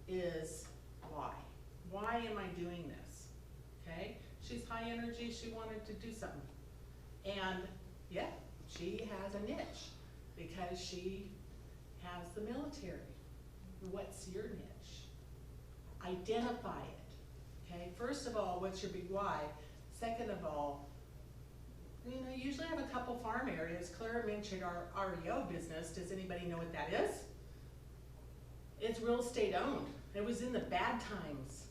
is why. Why am I doing this? Okay, she's high energy, she wanted to do something. And yeah, she has a niche because she has the military. What's your niche? Identify it, okay? First of all, what's your big why? Second of all, you know, you usually have a couple farm areas. Clara mentioned our REO business. Does anybody know what that is? It's real estate owned. It was in the bad times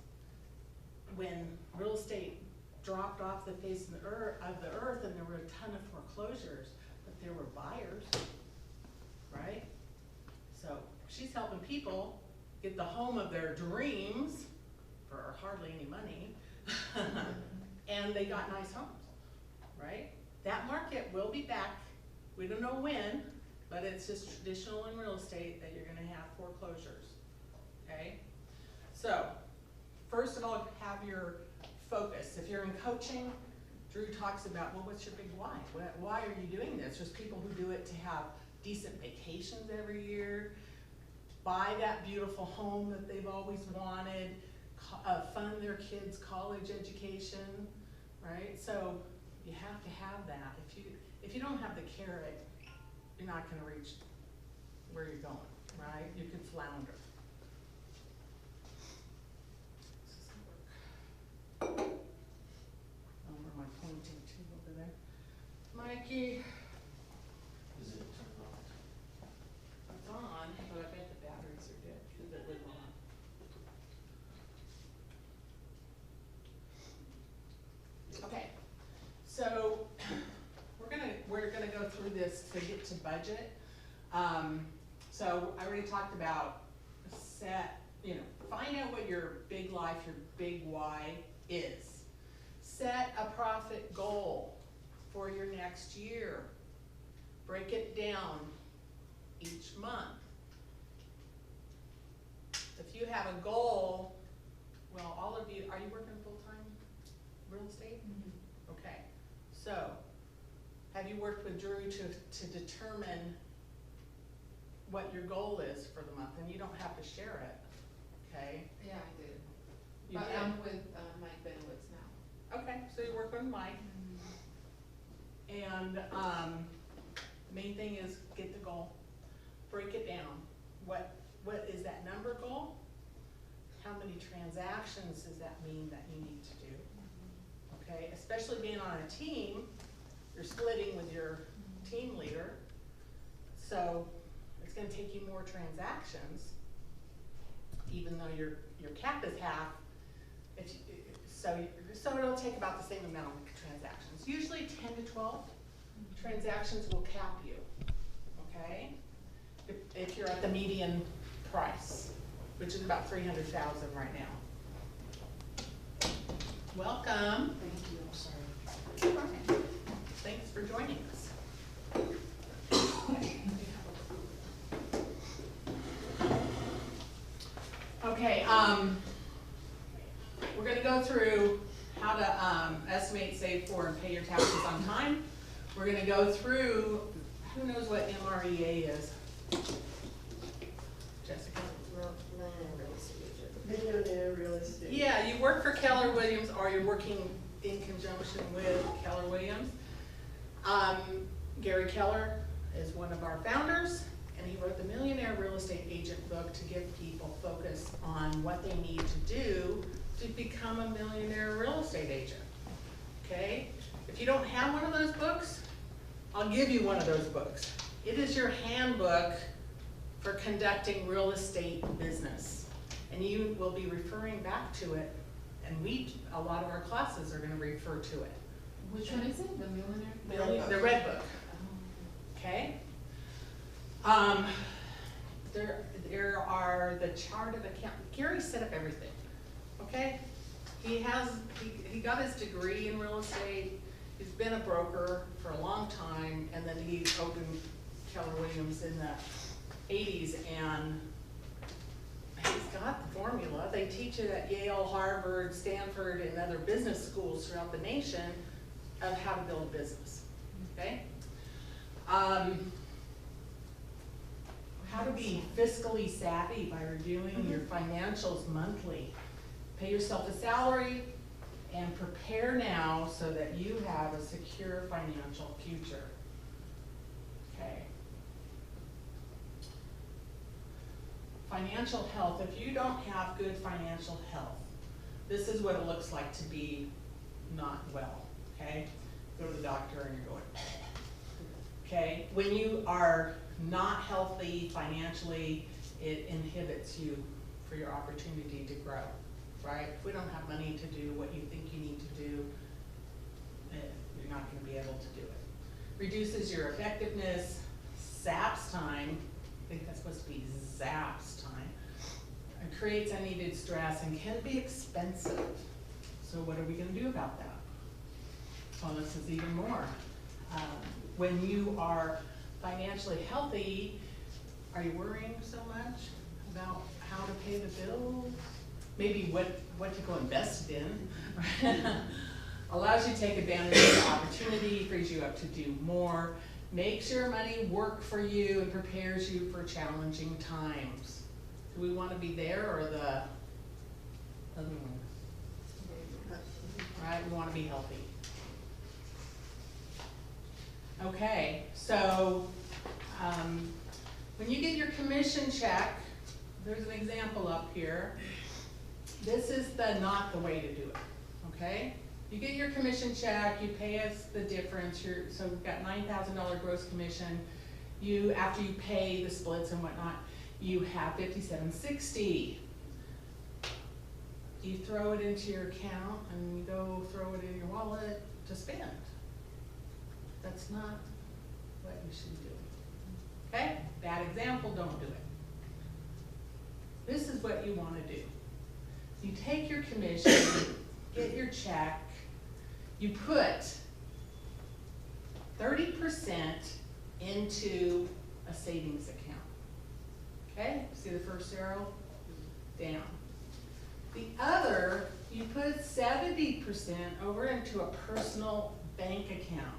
when real estate dropped off the face of the earth and there were a ton of foreclosures, but there were buyers, right? So she's helping people get the home of their dreams for hardly any money, and they got nice homes, right? That market will be back. We don't know when, but it's just traditional in real estate that you're gonna have foreclosures, okay? So, first of all, have your focus. If you're in coaching, Drew talks about, well, what's your big why? Why are you doing this? There's people who do it to have decent vacations every year, buy that beautiful home that they've always wanted, fund their kids' college education, right? So you have to have that. If you don't have the carrot, you're not gonna reach where you're going, right? You could flounder. Oh, where am I pointing to over there? Mikey. Is it turned on? It's on, but I bet the batteries are dead because it was on. Okay, so we're gonna go through this to get to budget. So I already talked about find out what your big life, your big why is. Set a profit goal for your next year. Break it down each month. If you have a goal, well, all of you, are you working full-time real estate? Mm-hmm. Okay, so have you worked with Drew to determine what your goal is for the month? And you don't have to share it, okay? Yeah, I did. You But did? I'm with Mike Benowitz now. Okay, so you work with Mike. And main thing is get the goal, break it down. What is that number goal? How many transactions does that mean that you need to do? Okay, especially being on a team, you're splitting with your team leader, so it's gonna take you more transactions, even though your cap is half. So it'll take about the same amount of transactions. Usually 10 to 12 transactions will cap you, okay? If you're at the median price, which is about 300,000 right now. Welcome. Thank you, I'm sorry. All right. Thanks for joining us. Okay, we're gonna go through how to estimate, save for, and pay your taxes on time. We're gonna go through, who knows what MREA is? Jessica? Millionaire real estate. Yeah, you work for Keller Williams or you're working in conjunction with Keller Williams. Gary Keller is one of our founders, and he wrote the Millionaire Real Estate Agent book to give people focus on what they need to do to become a millionaire real estate agent, okay? If you don't have one of those books, I'll give you one of those books. It is your handbook for conducting real estate business, and you will be referring back to it, and a lot of our classes are gonna refer to it. Which one is it? The Millionaire? The red book, okay? There are the chart of account. Gary set up everything, okay? He got his degree in real estate. He's been a broker for a long time, and then he opened Keller Williams in the 80s, and he's got the formula. They teach it at Yale, Harvard, Stanford, and other business schools throughout the nation of how to build a business, okay? how to be fiscally savvy by reviewing your financials monthly. Pay yourself a salary and prepare now so that you have a secure financial future. Okay. Financial health, if you don't have good financial health, this is what it looks like to be not well, okay? Go to the doctor and you're going, okay? When you are not healthy financially, it inhibits you for your opportunity to grow, right? If we don't have money to do what you think you need to do, you're not gonna be able to do it. Reduces your effectiveness, saps time, I think that's supposed to be zaps time, and creates unneeded stress and can be expensive. So what are we gonna do about that? Well, this is even more. When you are financially healthy, are you worrying so much about how to pay the bills? Maybe what to go invest in. Allows you to take advantage of the opportunity, frees you up to do more, makes your money work for you and prepares you for challenging times. Do we want to be there or the other one? Right, we want to be healthy. Okay, so when you get your commission check, there's an example up here. This is not the way to do it, okay? You get your commission check, you pay us the difference, so we've got $9,000 gross commission. After you pay the splits and whatnot, you have $5,760. You throw it into your account and you go throw it in your wallet to spend. That's not what you should do. Okay? Bad example, don't do it. This is what you want to do. You take your commission, get your check, you put 30% into a savings account. Okay? See the first arrow? Down. The other, you put 70% over into a personal bank account.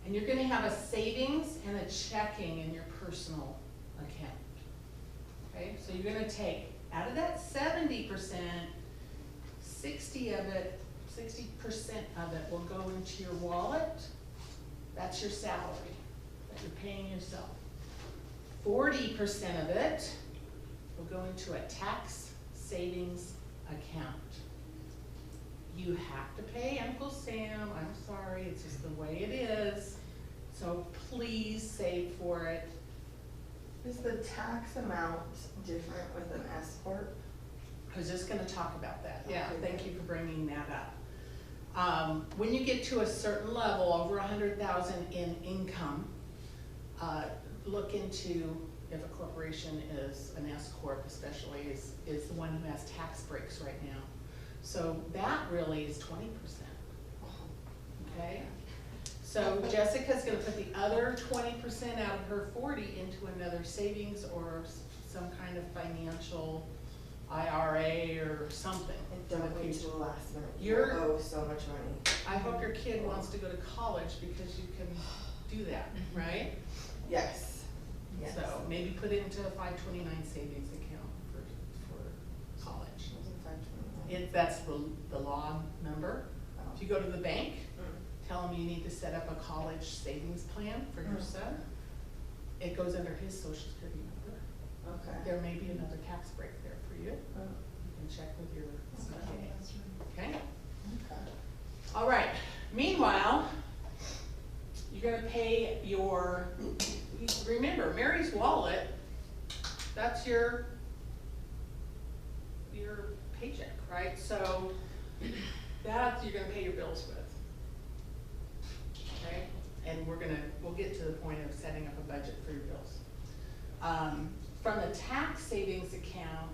And you're gonna have a savings and a checking in your personal account. Okay, so you're gonna take, out of that 70%, 60% of it will go into your wallet. That's your salary that you're paying yourself. 40% of it will go into a tax savings account. You have to pay Uncle Sam, I'm sorry, it's just the way it is. So please save for it. Is the tax amount different with an S corp? I was just gonna talk about that. Yeah, Okay. thank you for bringing that up. When you get to a certain level, over 100,000 in income, look into if a corporation is an S corp, especially is the one who has tax breaks right now. So that really is 20%. Okay? So Jessica's gonna put the other 20% out of her 40 into another savings or some kind of financial IRA or something. And don't wait till the last minute. You're- You owe so much money. I hope your kid wants to go to college because you can do that, right? Yes. Yes. So maybe put it into a 529 savings account for college. Wasn't 529. That's the law number. Oh. If you go to the bank, Mm. tell them you need to set up a college savings plan for your son. It goes under his social security number. Okay. There may be another tax break there for you. Oh, You can check with your CPA, okay? okay. All right, meanwhile, you're gonna pay remember, Mary's wallet, that's your paycheck, right? So that you're gonna pay your bills with. Okay, and we'll get to the point of setting up a budget for your bills. From the tax savings account,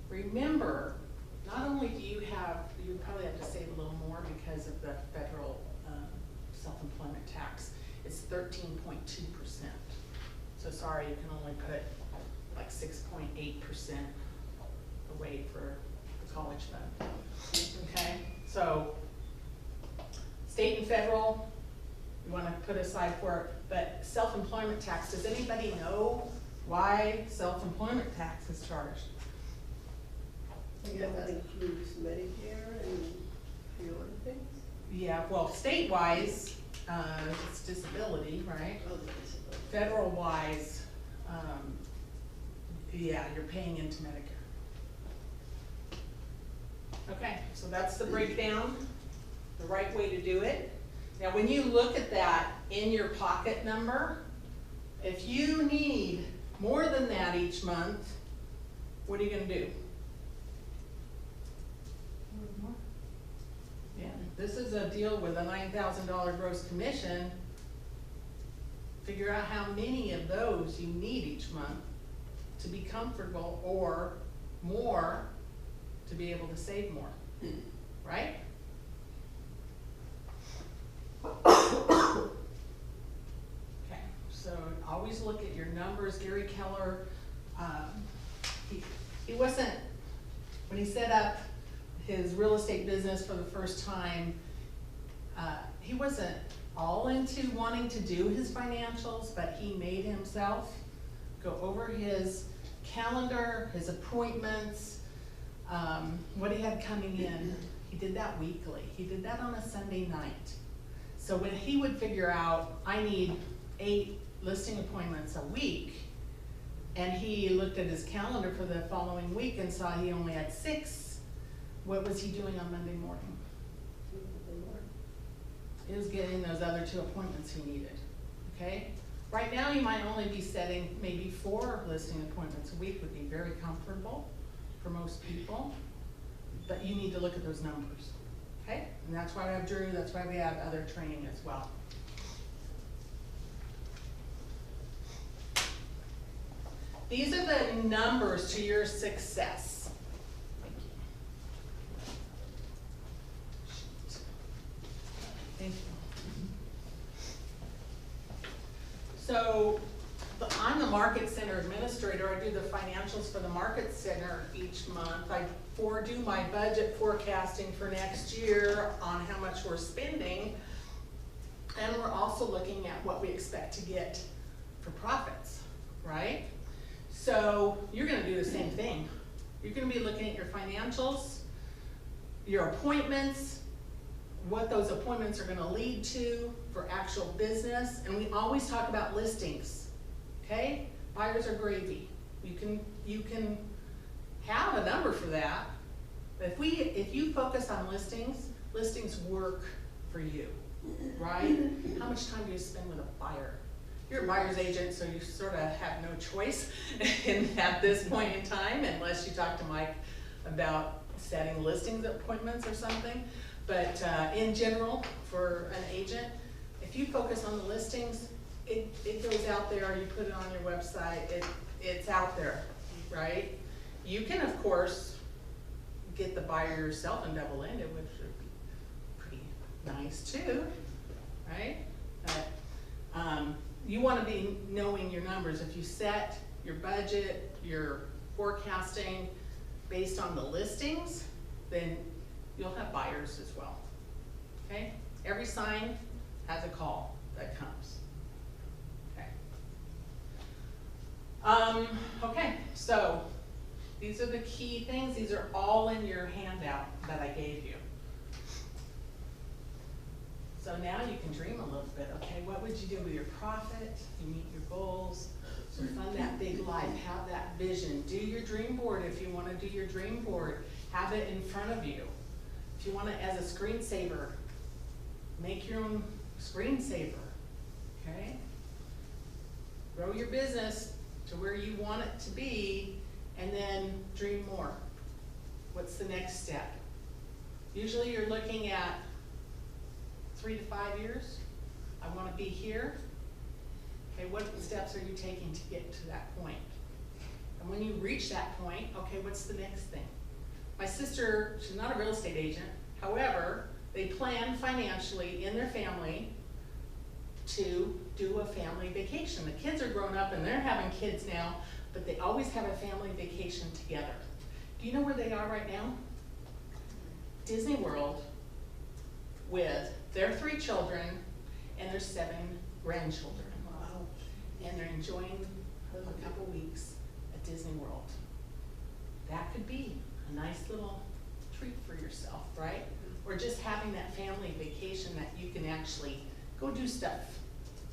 remember, not only do you probably have to save a little more because of the federal self-employment tax. It's 13.2%. So sorry, you can only put like 6.8% away for the college fund. Okay, so state and federal, you want to put aside for it, but self-employment tax, does anybody know why self-employment tax is charged. Yeah, that includes Medicare and a few other things. Yeah, well, state-wise, it's disability, right? Oh, the disability. Federal-wise, yeah, you're paying into Medicare. Okay, so that's the breakdown, the right way to do it. Now, when you look at that in your pocket number, if you need more than that each month, what are you gonna do? Yeah, this is a deal with a $9,000 gross commission. Figure out how many of those you need each month to be comfortable, or more to be able to save more, right? Okay, so always look at your numbers. Gary Keller, he wasn't, when he set up his real estate business for the first time, he wasn't all into wanting to do his financials, but he made himself go over his calendar, his appointments, what he had coming in. He did that weekly. He did that on a Sunday night. So when he would figure out, I need 8 listing appointments a week, and he looked at his calendar for the following week and saw he only had 6, what was he doing on Monday morning? He was getting those other 2 appointments he needed, okay? Right now, you might only be setting maybe 4 listing appointments a week would be very comfortable for most people, but you need to look at those numbers, okay? And that's why we have Drew, that's why we have other training as well. These are the numbers to your success. Thank you. So, I'm the Market Center Administrator. I do the financials for the Market Center each month. I do my budget forecasting for next year on how much we're spending. And we're also looking at what we expect to get for profits, right? So, you're gonna do the same thing. You're gonna be looking at your financials, your appointments, what those appointments are gonna lead to for actual business, and we always talk about listings, okay? Buyers are gravy. You can have a number for that, but if you focus on listings, listings work for you, right? How much time do you spend with a buyer? You're a buyer's agent, so you sort of have no choice at this point in time, unless you talk to Mike about setting listings appointments or something. But in general, for an agent, if you focus on the listings, it goes out there, you put it on your website, it's out there, right? You can, of course, get the buyer yourself and double-ended, which would be pretty nice too, right? But you want to be knowing your numbers. If you set your budget, your forecasting based on the listings, then you'll have buyers as well, okay? Every sign has a call that comes, okay? Okay, so these are the key things. These are all in your handout that I gave you. So now you can dream a little bit, okay? What would you do with your profit? You meet your goals, so fund that big life, have that vision. Do your dream board if you want to do your dream board. Have it in front of you. If you want it as a screensaver, make your own screensaver, okay? Grow your business to where you want it to be, and then dream more. What's the next step? Usually you're looking at 3 to 5 years. I want to be here. Okay, what steps are you taking to get to that point? And when you reach that point, okay, what's the next thing? My sister, she's not a real estate agent, however, they plan financially in their family to do a family vacation. The kids are grown up and they're having kids now, but they always have a family vacation together. Do you know where they are right now? Disney World with their 3 children and their 7 grandchildren. Wow. And they're enjoying a couple weeks at Disney World. That could be a nice little treat for yourself, right? Or just having that family vacation that you can actually go do stuff.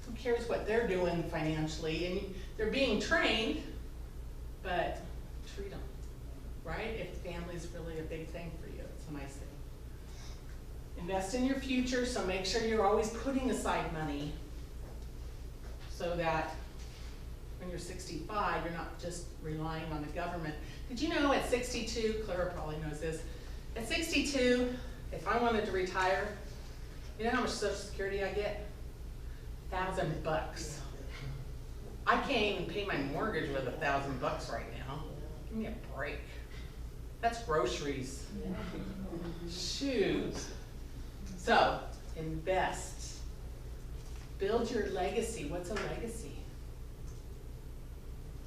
Who cares what they're doing financially, and they're being trained, but treat them, right? If family's really a big thing for you, it's a nice thing. Invest in your future, so make sure you're always putting aside money so that when you're 65, you're not just relying on the government. Did you know at 62, Clara probably knows this, at 62, if I wanted to retire, you know how much Social Security I get? $1,000. I can't even pay my mortgage with $1,000 right now. Give me a break. That's groceries. Shoes. So, invest. Build your legacy. What's a legacy?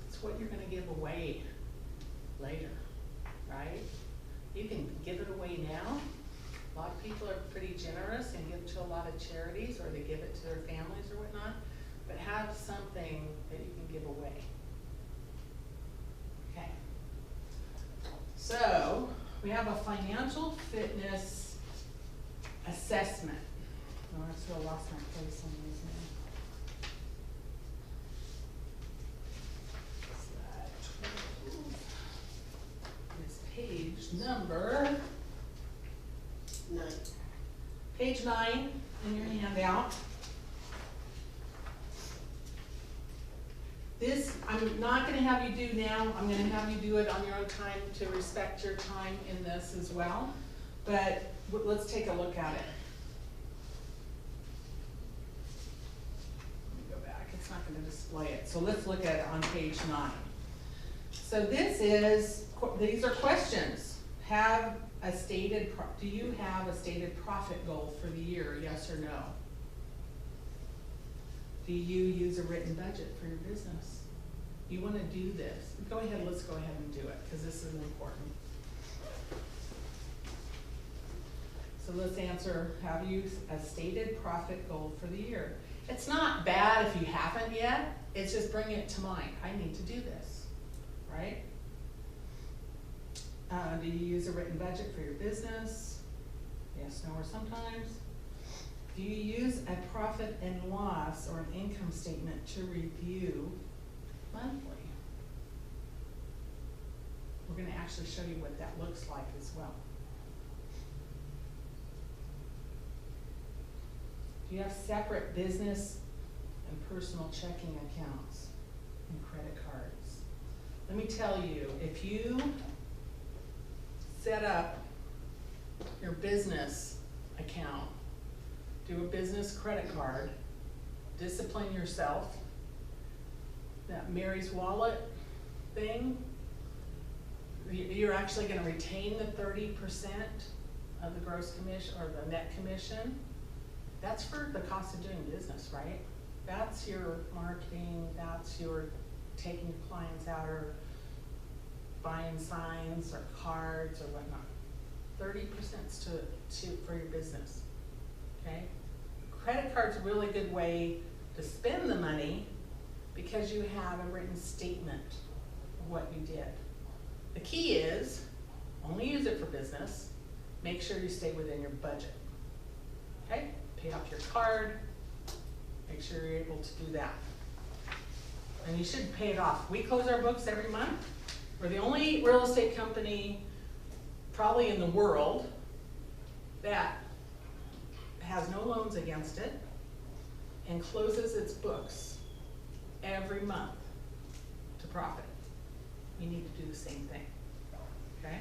It's what you're gonna give away later, right? You can give it away now. A lot of people are pretty generous and give to a lot of charities, or they give it to their families or whatnot, but have something that you can give away. Okay. So, we have a financial fitness assessment. Oh, I still lost my place on these now. Slide 12. This page number, page 9 in your handout. This, I'm not gonna have you do now, I'm gonna have you do it on your own time to respect your time in this as well. But let's take a look at it. Let me go back, it's not gonna display it. So let's look at it on page 9. So these are questions. Do you have a stated profit goal for the year, yes or no? Do you use a written budget for your business? You wanna do this? Go ahead, let's go ahead and do it, because this is important. So let's answer, have you a stated profit goal for the year? It's not bad if you haven't yet, it's just bringing it to mind. I need to do this, right? Do you use a written budget for your business? Yes, no, or sometimes. Do you use a profit and loss or an income statement to review monthly? We're gonna actually show you what that looks like as well. Do you have separate business and personal checking accounts and credit cards? Let me tell you, if you set up your business account, do a business credit card, discipline yourself, that Mary's Wallet thing, you're actually gonna retain the 30% of the gross commission or the net commission. That's for the cost of doing business, right? That's your marketing, that's your taking your clients out or buying signs or cards or whatnot. 30% for your business, okay? Credit card's a really good way to spend the money because you have a written statement of what you did. The key is, only use it for business, make sure you stay within your budget, okay? Pay off your card, make sure you're able to do that. And you should pay it off. We close our books every month. We're the only real estate company probably in the world that has no loans against it and closes its books every month to profit. You need to do the same thing, okay?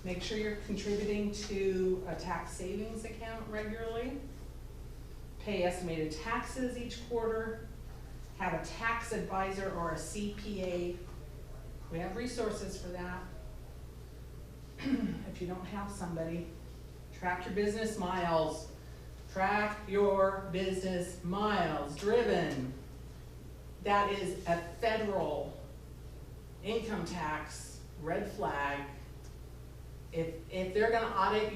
Make sure you're contributing to a tax savings account regularly. Pay estimated taxes each quarter. Have a tax advisor or a CPA. We have resources for that. If you don't have somebody, track your business miles. Track your business miles driven. That is a federal income tax red flag. If they're gonna audit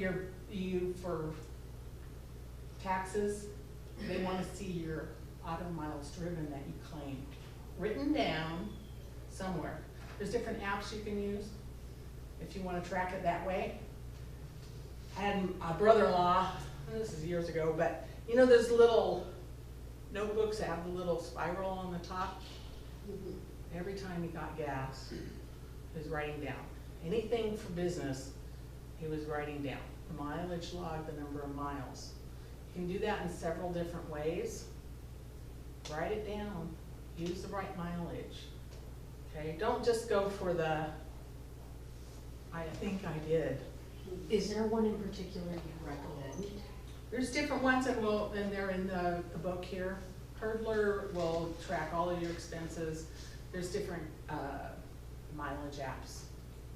you for taxes, they wanna see your auto miles driven that you claim, written down somewhere. There's different apps you can use if you wanna track it that way. I had a brother-in-law, and this is years ago, but you know those little notebooks that have the little spiral on the top? Every time he got gas, he was writing down. Anything for business, he was writing down. The mileage log, the number of miles. You can do that in several different ways. Write it down, use the right mileage. Okay, don't just go for the, I think I did. Is there one in particular you recommend? There's different ones and they're in the book here. Hurdler will track all of your expenses. There's different mileage apps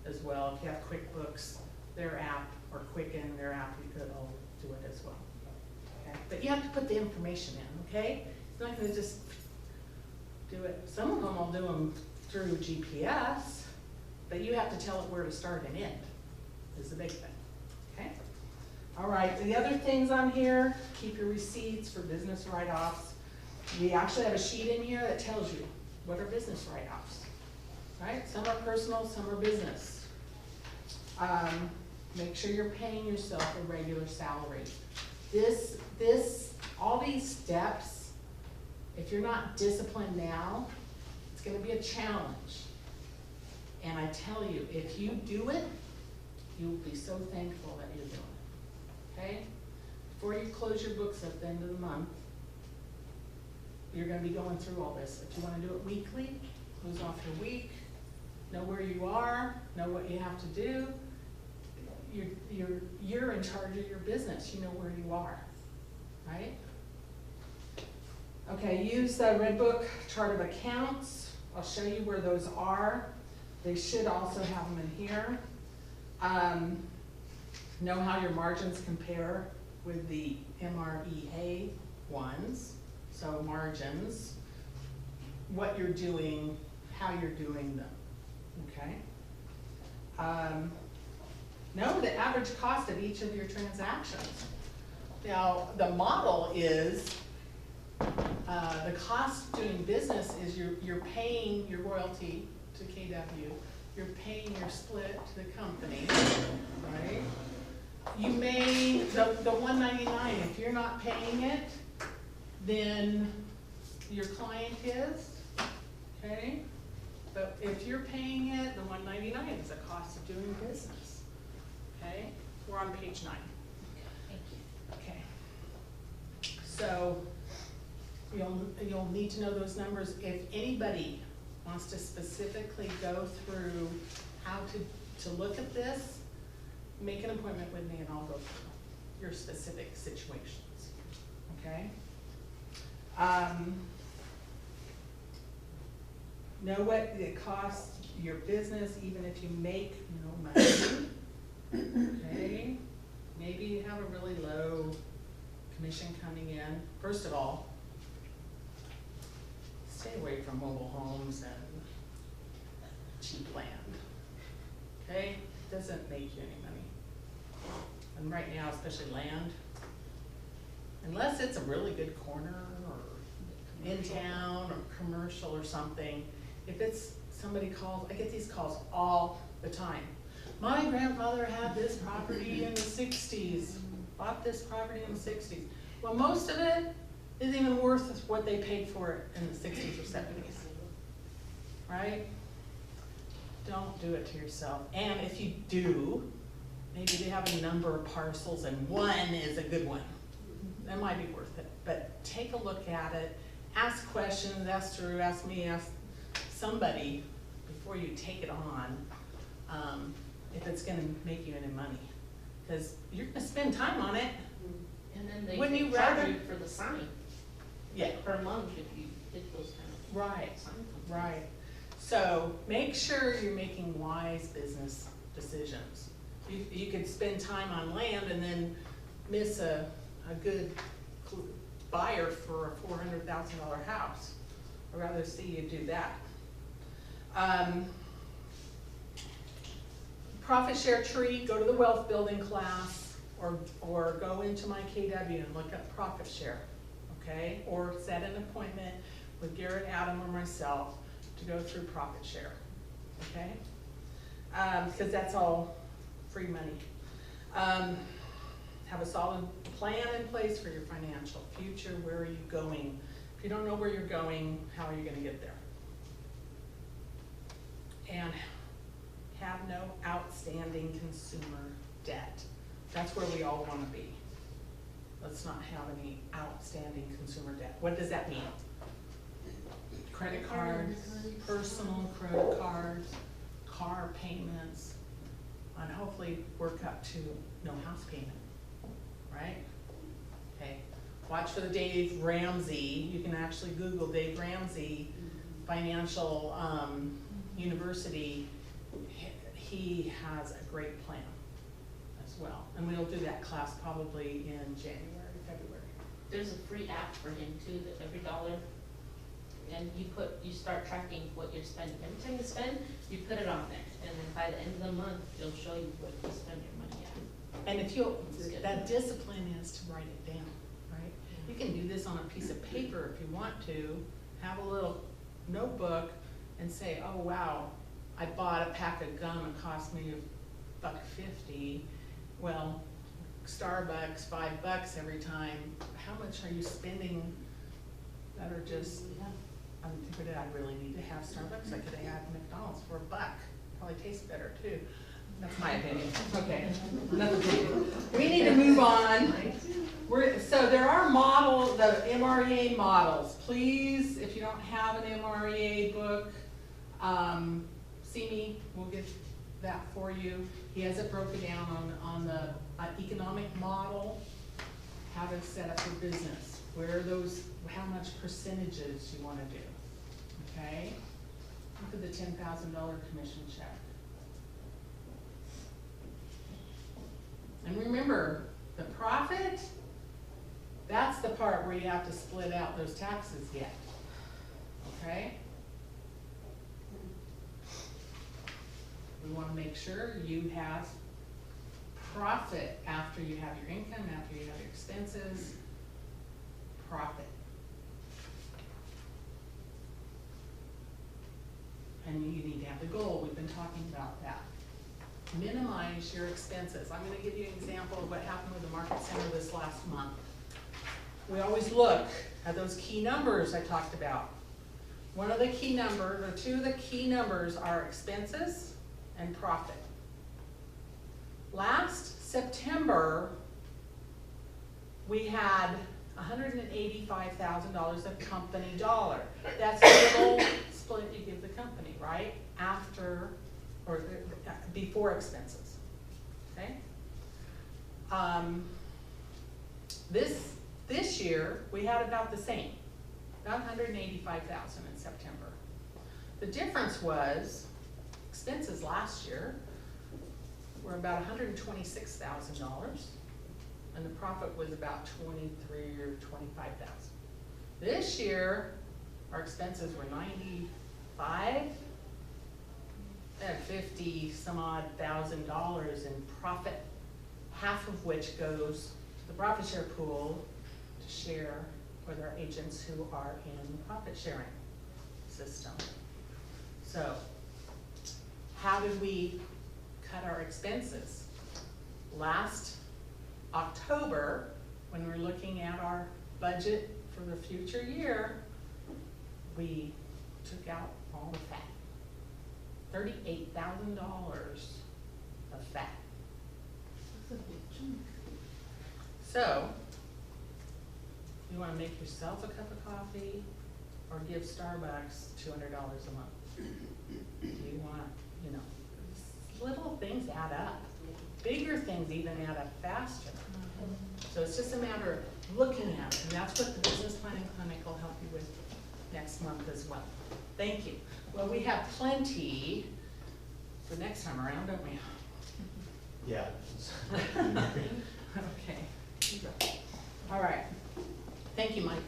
as well. If you have QuickBooks, their app, or Quicken, their app, you could all do it as well. Okay? But you have to put the information in, okay? It's not gonna just do it. Some of them will do them through GPS, but you have to tell it where to start and end, is the big thing, okay? All right, the other things on here, keep your receipts for business write-offs. We actually have a sheet in here that tells you what are business write-offs, right? Some are personal, some are business. Make sure you're paying yourself a regular salary. All these steps, if you're not disciplined now, it's gonna be a challenge. And I tell you, if you do it, you'll be so thankful that you're doing it, okay? Before you close your books at the end of the month, you're gonna be going through all this. If you wanna do it weekly, close off your week, know where you are, know what you have to do. You're in charge of your business, you know where you are, right? Okay, use the Red Book chart of accounts. I'll show you where those are. They should also have them in here. Know how your margins compare with the MREA ones. So margins, what you're doing, how you're doing them, okay? Know the average cost of each of your transactions. Now, the model is, the cost of doing business is you're paying your royalty to KW, you're paying your split to the company, right? You may, the $199, if you're not paying it, then your client is, okay? But if you're paying it, the $199 is the cost of doing business, okay? We're on page 9. Thank you. Okay. So you'll need to know those numbers. If anybody wants to specifically go through how to look at this, make an appointment with me and I'll go through your specific situations, okay? Know what it costs your business even if you make no money, okay? Maybe you have a really low commission coming in. First of all, stay away from mobile homes and cheap land, okay? Doesn't make you any money. And right now, especially land, unless it's a really good corner or in town or commercial or something, if it's, somebody calls, I get these calls all the time. My grandfather had this property in the 60s, bought this property in the 60s. Well, most of it isn't even worth what they paid for it in the 60s or 70s, right? Don't do it to yourself. And if you do, maybe they have a number of parcels and one is a good one. That might be worth it, but take a look at it, ask questions, ask Drew, ask me, ask somebody before you take it on, if it's gonna make you any money. Because you're gonna spend time on it. And then they Wouldn't you charge rather- you for the sign Yeah. per month if you hit those kind of Right, sign companies. right. So make sure you're making wise business decisions. You could spend time on land and then miss a good buyer for a $400,000 house. I'd rather see you do that. Profit share tree, go to the wealth building class or go into my KW and look up profit share, okay? Or set an appointment with Garrett, Adam, or myself to go through profit share, okay? Because that's all free money. Have a solid plan in place for your financial future. Where are you going? If you don't know where you're going, how are you gonna get there? And have no outstanding consumer debt. That's where we all wanna be. Let's not have any outstanding consumer debt. What does that mean? Credit cards, personal credit cards, car payments, and hopefully work up to no house payment, right? Okay, watch for the Dave Ramsey. You can actually Google Dave Ramsey Financial University. He has a great plan as well. And we'll do that class probably in January, February. There's a free app for him too, that every dollar, and you start tracking what you're spending. Every time you spend, you put it on there, and then by the end of the month, it'll show you what you spend your money at. And if you'll, It's good. that discipline is to write it down, right? You can do this on a piece of paper if you want to, have a little notebook and say, oh, wow, I bought a pack of gum, it cost me $1.50. Well, Starbucks, $5 every time. How much are you spending that are just, I really need to have Starbucks, I could have McDonald's for $1. Probably tastes better too. That's my opinion. Okay, another thing. We need to move on. So there are models, the MREA models. Please, if you don't have an MREA book, see me, we'll get that for you. He has it broken down on the economic model, how to set up your business, where those, how much percentages you wanna do, okay? Look at the $10,000 commission check. And remember, the profit, that's the part where you have to split out those taxes yet, okay? We wanna make sure you have profit after you have your income, after you have your expenses, profit. And you need to have the goal, we've been talking about that. Minimize your expenses. I'm gonna give you an example of what happened with the Market Center this last month. We always look at those key numbers I talked about. One of the key numbers, or two of the key numbers are expenses and profit. Last September, we had $185,000 of company dollar. That's the whole split you give the company, right? After, or before expenses, okay? This year, we had about the same, about $185,000 in September. The difference was, expenses last year were about $126,000, and the profit was about 23 or 25,000. This year, our expenses were 95, and 50 some odd $1,000 in profit, half of which goes to the profit share pool to share with our agents who are in the profit sharing system. So, how did we cut our expenses? Last October, when we were looking at our budget for the future year, we took out all the fat. $38,000 of fat. That's a big chunk. So, you wanna make yourself a cup of coffee or give Starbucks $200 a month? Do you want, you know, little things add up. Bigger things even add up faster. So it's just a matter of looking at it, and that's what the Business Planning Clinic will help you with next month as well. Thank you. Well, we have plenty for next time around, don't we? Yeah. Okay. All right. Thank you, Mike.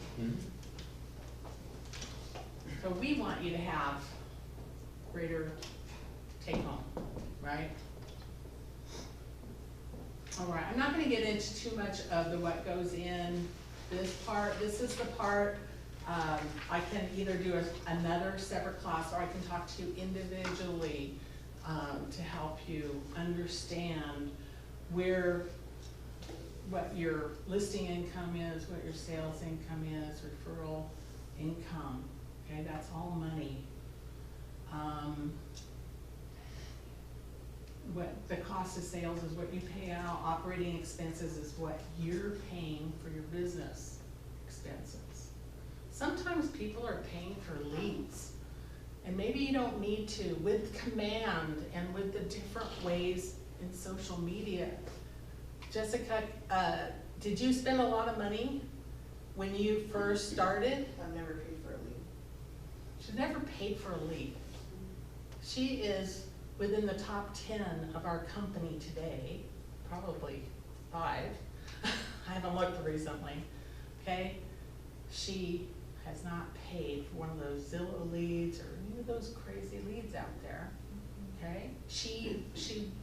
So we want you to have greater take home, right? All right, I'm not gonna get into too much of the what goes in This is the part, I can either do another separate class, or I can talk to you individually, to help you understand what your listing income is, what your sales income is, referral income, okay, that's all money. What the cost of sales is what you pay out, operating expenses is what you're paying for your business expenses. Sometimes people are paying for leads, and maybe you don't need to. With command and with the different ways in social media. Jessica, did you spend a lot of money when you first started? I've never paid for a lead. She's never paid for a lead. She is within the top 10 of our company today, probably 5. I haven't looked recently, okay? She has not paid for one of those Zillow leads or any of those crazy leads out there, okay? She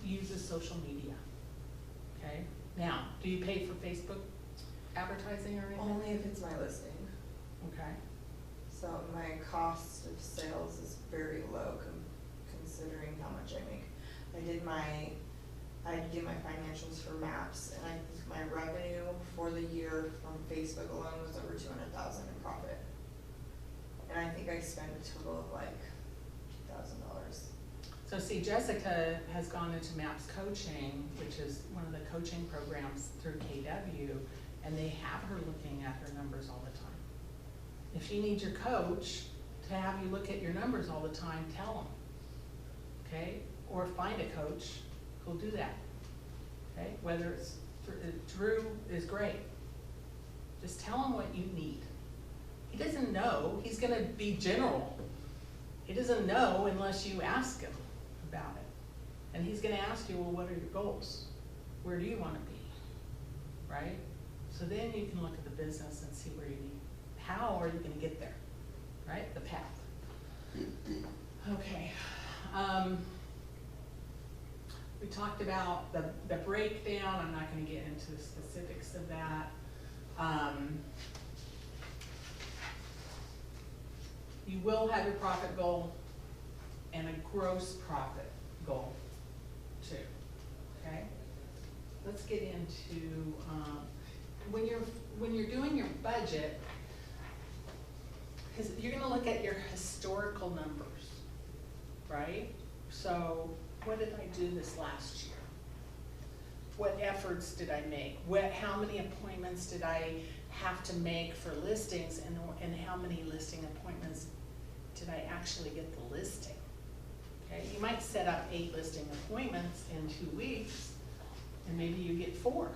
uses social media, okay? Now, do you pay for Facebook advertising or anything? Only if it's my listing. Okay, So my cost of sales is very low considering how much I make. I did my financials for Maps, and I think my revenue for the year from Facebook alone was over 200,000 in profit. And I think I spent a total of like $2,000. so see, Jessica has gone into MAPS Coaching, which is one of the coaching programs through KW, and they have her looking at her numbers all the time. If you need your coach to have you look at your numbers all the time, tell them, okay? Or find a coach who'll do that, okay? Whether it's, Drew is great. Just tell him what you need. He doesn't know, he's gonna be general. He doesn't know unless you ask him about it. And he's gonna ask you, well, what are your goals? Where do you wanna be, right? So then you can look at the business and see where you need. How are you gonna get there, right? The path. Okay. We talked about the breakdown. I'm not gonna get into the specifics of that. You will have your profit goal and a gross profit goal too, okay? Let's get into, when you're doing your budget, because you're gonna look at your historical numbers, right? So what did I do this last year? What efforts did I make? How many appointments did I have to make for listings, and how many listing appointments did I actually get the listing? Okay, you might set up 8 listing appointments in 2 weeks, and maybe you get 4.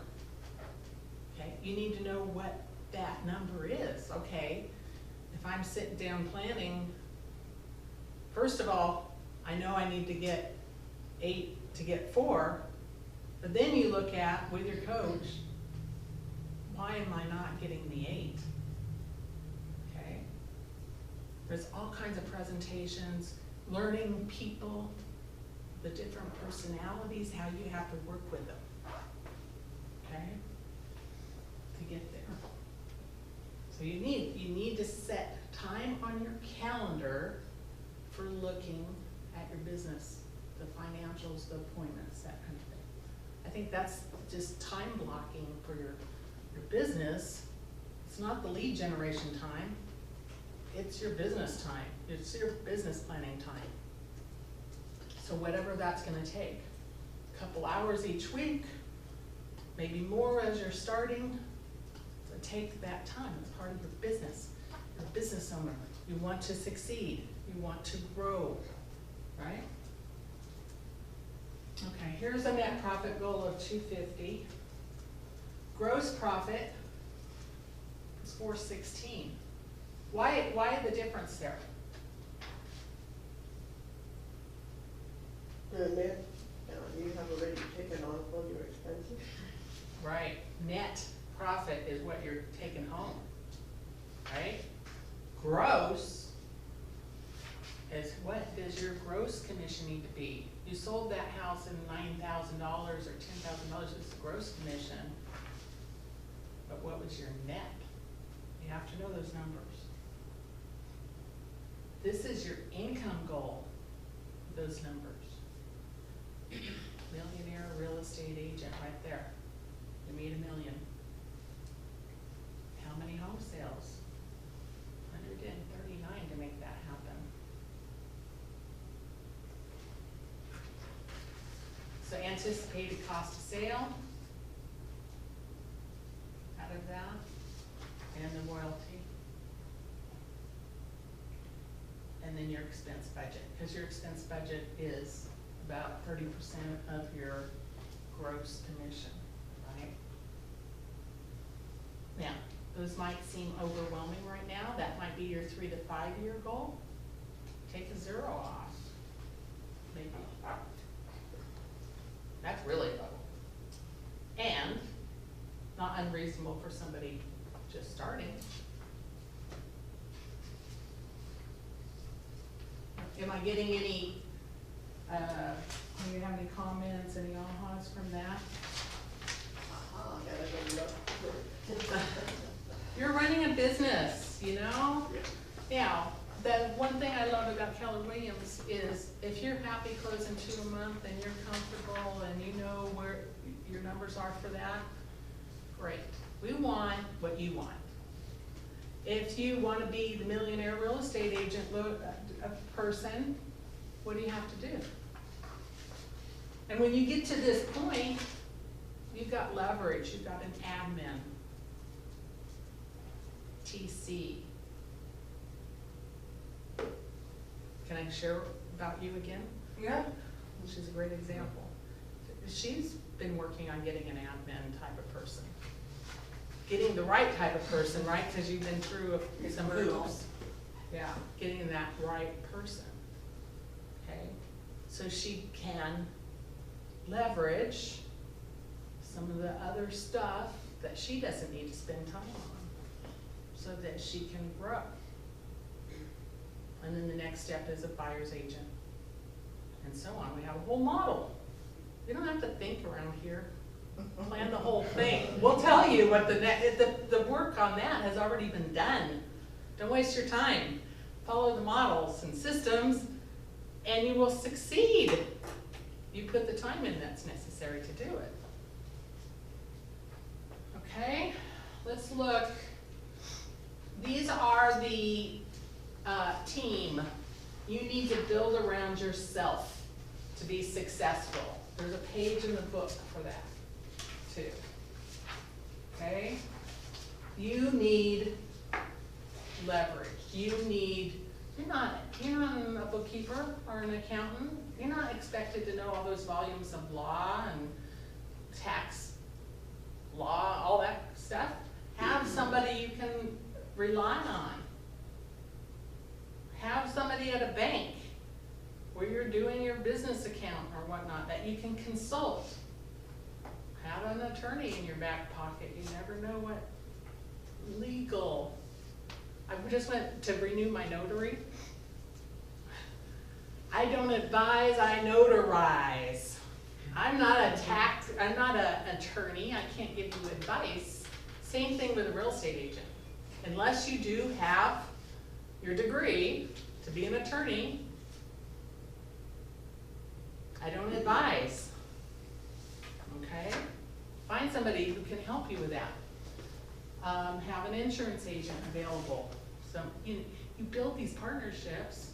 Okay, you need to know what that number is, okay? If I'm sitting down planning, first of all, I know I need to get 8 to get 4, but then you look at, with your coach, why am I not getting the 8? Okay? There's all kinds of presentations, learning people, the different personalities, how you have to work with them, okay? To get there. So you need to set time on your calendar for looking at your business, the financials, the appointments, that kind of thing. I think that's just time blocking for your business. It's not the lead generation time, it's your business time, it's your business planning time. So whatever that's gonna take, a couple hours each week, maybe more as you're starting. So take that time, it's part of your business. You're a business owner, you want to succeed, you want to grow, right? Okay, here's a net profit goal of 250. Gross profit is 416. Why the difference there? The net, you have already taken off all your expenses. Right, net profit is what you're taking home, right? Gross is, what does your gross commission need to be? You sold that house in $9,000 or $10,000, it's the gross commission. But what was your net You have to know those numbers. This is your income goal, those numbers. Millionaire real estate agent right there. You made $1 million. How many home sales? 139 to make that happen. So anticipated cost of sale out of that, and the royalty. And then your expense budget, because your expense budget is about 30% of your gross commission, right? Now, those might seem overwhelming right now. That might be your 3 to 5 year goal. Take a 0 off, maybe. That's really low. And not unreasonable for somebody just starting. Am I getting any, do you have any comments, any ahas from that? You're running a business, you know? Now, the one thing I love about Keller Williams is if you're happy closing 2 a month and you're comfortable and you know where your numbers are for that, great. We want what you want. If you want to be the millionaire real estate agent person, what do you have to do? And when you get to this point, you've got leverage, you've got an admin, TC. Can I share about you again? Yeah. She's a great example. She's been working on getting an admin type of person. Getting the right type of person, right? Because you've been through some hoops. Yeah, getting that right person. Okay, so she can leverage some of the other stuff that she doesn't need to spend time on so that she can grow. And then the next step is a buyer's agent and so on. We have a whole model. You don't have to think around here. Plan the whole thing. We'll tell you what the work on that has already been done. Don't waste your time. Follow the models and systems and you will succeed. You put the time in that's necessary to do it. Okay, let's look. These are the team. You need to build around yourself to be successful. There's a page in the book for that too. Okay? You need leverage. You're not a bookkeeper or an accountant. You're not expected to know all those volumes of law and tax law, all that stuff. Have somebody you can rely on. Have somebody at a bank where you're doing your business account or whatnot that you can consult. Have an attorney in your back pocket. You never know what legal. I just went to renew my notary. I don't advise, I notarize. I'm not an attorney. I can't give you advice. Same thing with a real estate agent. Unless you do have your degree to be an attorney, I don't advise. Okay? Find somebody who can help you with that. Have an insurance agent available. So you build these partnerships.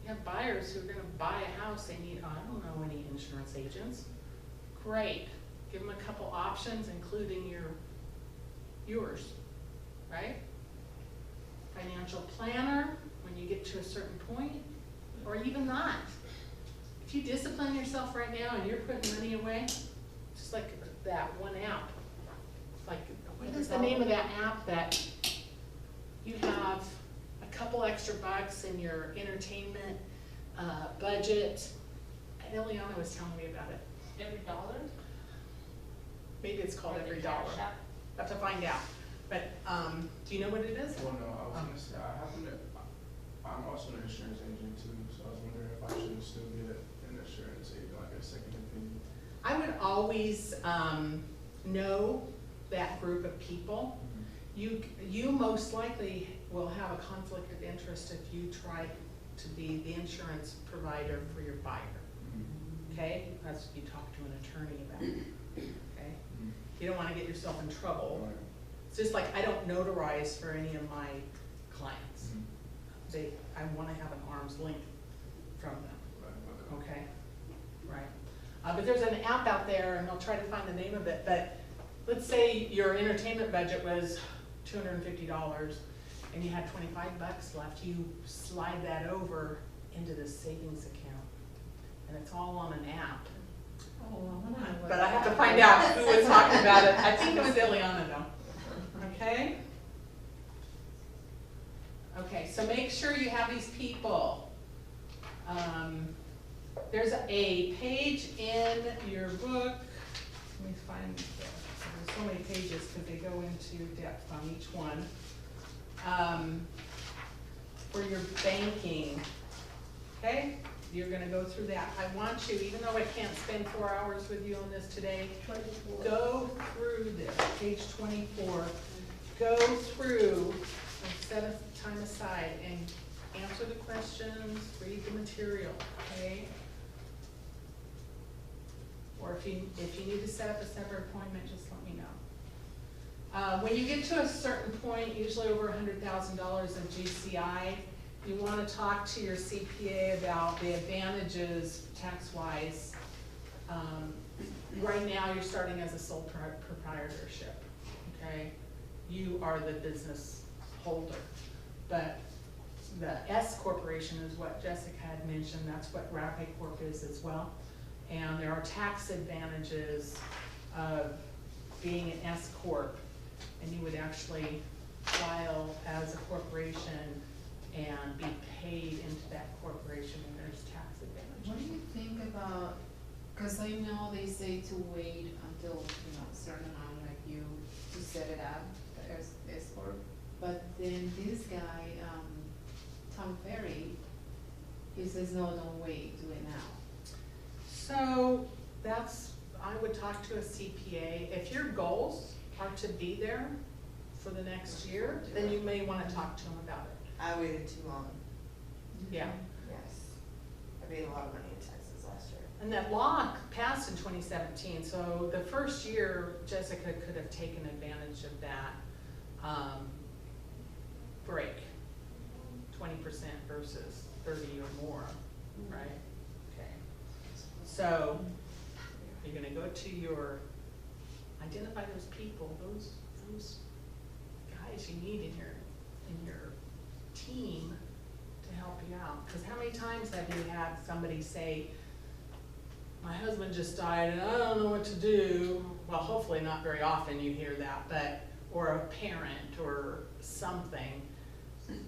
You have buyers who are going to buy a house. They need, I don't know any insurance agents. Great. Give them a couple options, including yours, right? Financial planner when you get to a certain point, or even not. If you discipline yourself right now and you're putting money away, just like that one app. Like, what is the name of that app that you have a couple extra bucks in your entertainment budget? Eliana was telling me about it. Every dollar? Maybe it's called Or the Every Dollar. Cash App? Have to find out. But do you know what it is? Well, no, I was gonna say, I'm also an insurance agent too, so I was wondering if I should still get an insurance agent, like a second opinion. I would always know that group of people. you most likely will have a conflict of interest if you try to be the insurance provider for your buyer, okay? That's what you talk to an attorney about, okay? You don't wanna get yourself in trouble. It's just like, I don't notarize for any of my clients. I wanna have an arm's length from them, okay? Right. But there's an app out there, and I'll try to find the name of it, but let's say your entertainment budget was $250, and you had 25 bucks left, you slide that over into the savings account, and it's all on an app. Oh, I wanna know what But I have to that find is. out who was talking about it. I think it was Ileana though. Okay? Okay, so make sure you have these people. There's a page in your book. Let me find, there's so many pages because they go into depth on each one. For your banking, okay? You're gonna go through that. I want you, even though I can't spend 4 hours with you on this today, 24. go through this, page 24. Go through and set a time aside and answer the questions, read the material, okay? Or if you need to set up a separate appointment, just let me know. When you get to a certain point, usually over $100,000 of GCI, you want to talk to your CPA about the advantages tax-wise. Right now, you're starting as a sole proprietorship, okay? You are the business holder, but the S corporation is what Jessica had mentioned, that's what Rapid Corp is as well. And there are tax advantages of being an S corp, and you would actually file as a corporation and be paid into that corporation, and there's tax What do advantages. you think about, cause I know they say to wait until, you know, a certain amount, like you, to set it up, the S-corp, but then this guy, Tom Ferry, he says, no, don't wait, do it now. So I would talk to a CPA. If your goals are to be there for the next year, then you may wanna talk to him about it. I waited too long, Yeah. yes. I paid a lot of money in taxes last year. And that law passed in 2017, so the first year, Jessica could have taken advantage of that break, 20% versus 30 or more, right? Okay. So, you're gonna go to identify those people, those guys you need in your team to help you out. Because how many times have you had somebody say, my husband just died and I don't know what to do? Well, hopefully not very often you hear that, or a parent or something.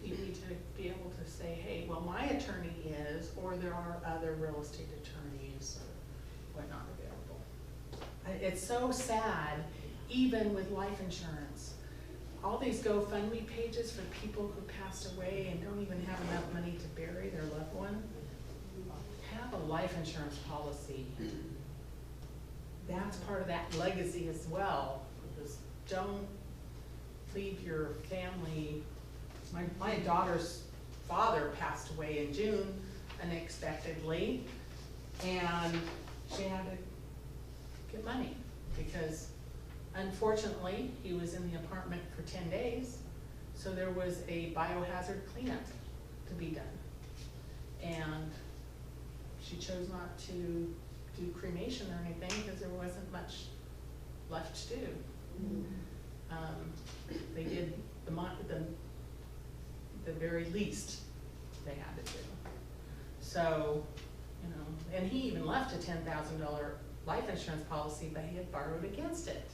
You need to be able to say, hey, well, my attorney is, or there are other real estate attorneys or whatnot available. It's so sad, even with life insurance. All these GoFundMe pages for people who passed away and don't even have enough money to bury their loved one. Have a life insurance policy. That's part of that legacy as well. Just don't leave your family. My daughter's father passed away in June unexpectedly, and she had to get money because unfortunately he was in the apartment for 10 days, so there was a biohazard cleanup to be done. And she chose not to do cremation or anything because there wasn't much left to do. They did the very least they had to do. So, you know, and he even left a $10,000 life insurance policy, but he had borrowed against it.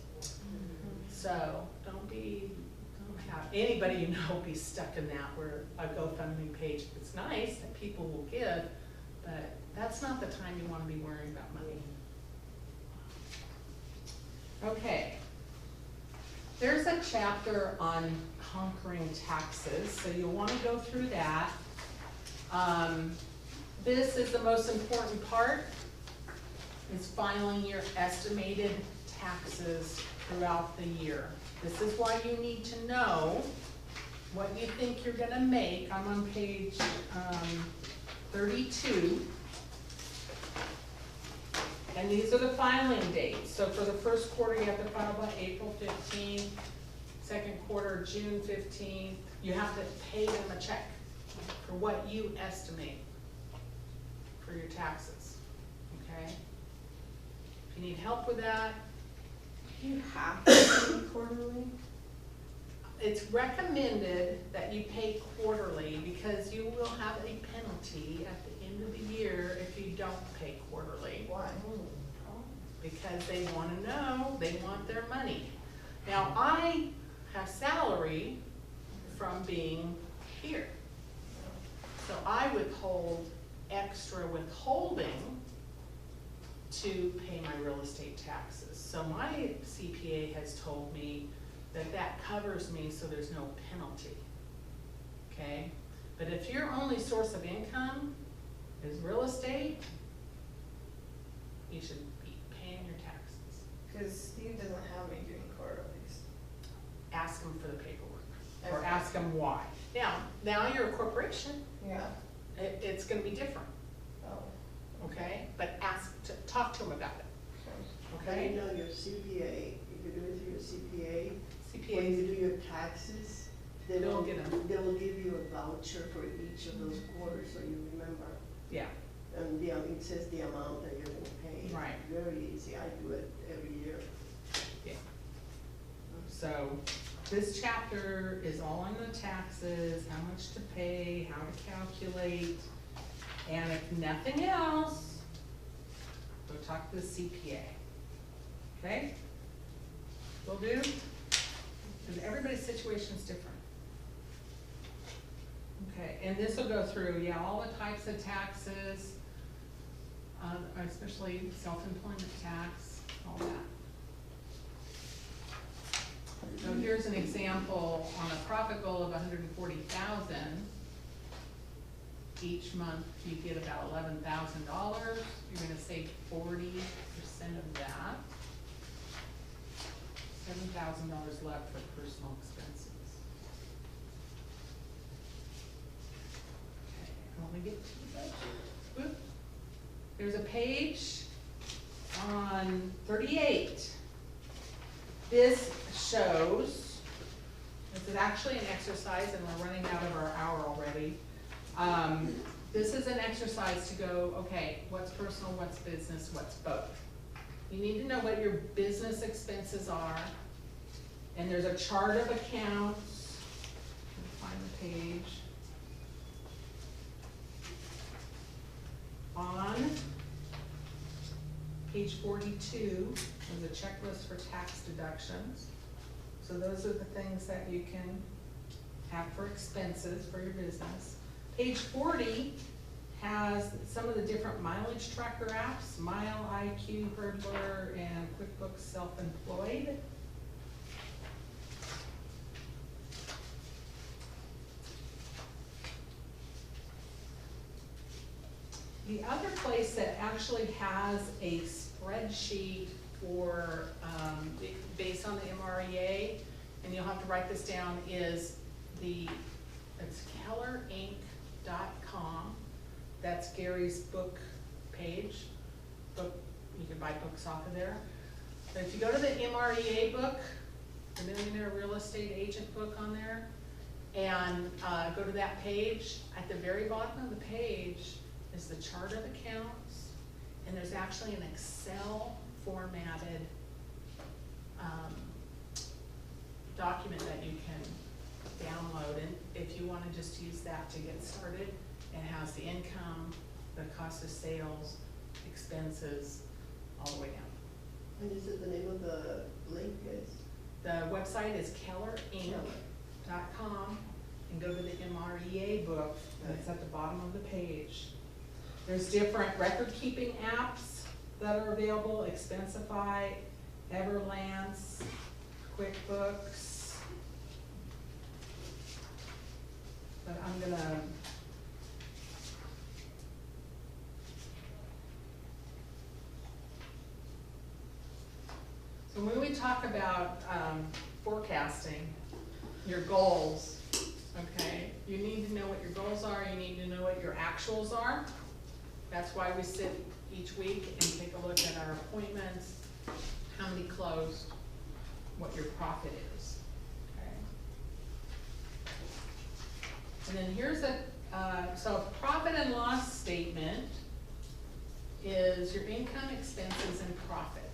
So don't have anybody you know be stuck in that where a GoFundMe page, it's nice that people will give, but that's not the time you want to be worrying about money. Okay. There's a chapter on conquering taxes, so you'll want to go through that. This is the most important part, is filing your estimated taxes throughout the year. This is why you need to know what you think you're gonna make. I'm on page 32. And these are the filing dates. So for the first quarter, you have to file by April 15th. Second quarter, June 15th. You have to pay them a check for what you estimate for your taxes, okay? If you need help with that, You have to pay quarterly? it's recommended that you pay quarterly because you will have a penalty at the end of the year if you don't pay quarterly. Why? Because they wanna know, they want their money. Now, I have salary from being here. So I withhold extra withholding to pay my real estate taxes. So my CPA has told me that that covers me so there's no penalty, okay? But if your only source of income is real estate, you should be paying your taxes. Cause Steve doesn't have me doing quarterlies. Ask them for the paperwork, or Okay. ask them why. Now you're a corporation, Yeah, it's gonna be different, oh, okay? But talk to them about it, okay. okay? You know, your CPA, if you do it through your CPA, when CPAs, you do your taxes, they They'll will, get 'em. they will give you a voucher for each of those quarters, so you remember. yeah, And it says the amount that you're gonna pay. Right. Very easy, I do it every year. yeah. So, this chapter is all on the taxes, how much to pay, how to calculate, and if nothing else, go talk to the CPA. Okay? Will do? Because everybody's situation is different. Okay, and this will go through, yeah, all the types of taxes, especially self-employment tax, all that. So here's an example on a profit goal of 140,000. Each month you get about $11,000. You're gonna save 40% of that. $7,000 left for personal expenses. Okay, I wanna get to the budget. Whoop. There's a page on 38. This shows, this is actually an exercise, and we're running out of our hour already. This is an exercise to go, okay, what's personal, what's business, what's both? You need to know what your business expenses are, and there's a chart of accounts. Find the page. On page 42, there's a checklist for tax deductions. So those are the things that you can have for expenses for your business. Page 40 has some of the different mileage tracker apps, Mile IQ, Hurdler, and QuickBooks Self-Employed. The other place that actually has a spreadsheet for, based on the MREA, and you'll have to write this down, is it's kellerinc.com. That's Gary's book page. You can buy books off of there. But if you go to the MREA book, the Millionaire Real Estate Agent book on there, and go to that page, at the very bottom of the page is the chart of accounts, and there's actually an Excel formatted document that you can download, and if you wanna just use that to get started, it has the income, the cost of sales, expenses, all the way down. And is it the name of the link is? The website is kellerinc.com, and go to the MREA book, and it's at the bottom of the page. There's different record-keeping apps that are available, Expensify, Everlance, QuickBooks. But I'm gonna, So when we talk about, forecasting your goals, okay, you need to know what your goals are, you need to know what your actuals are. That's why we sit each week and take a look at our appointments, how many closed, what your profit is, okay? And then here's a, so a profit and loss statement is your income, expenses, and profit,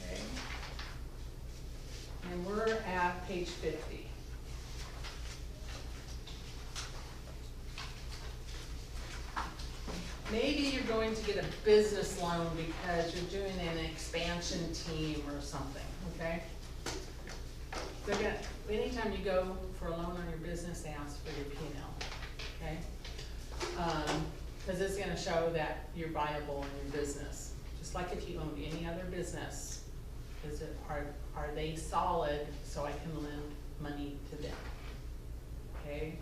okay? And we're at page 50. Maybe you're going to get a business loan because you're doing an expansion team or something, okay? So again, anytime you go for a loan on your business, they ask for your P&L, okay? Cause it's gonna show that you're viable in your business, just like if you owned any other business. Are they solid so I can lend money to them, okay?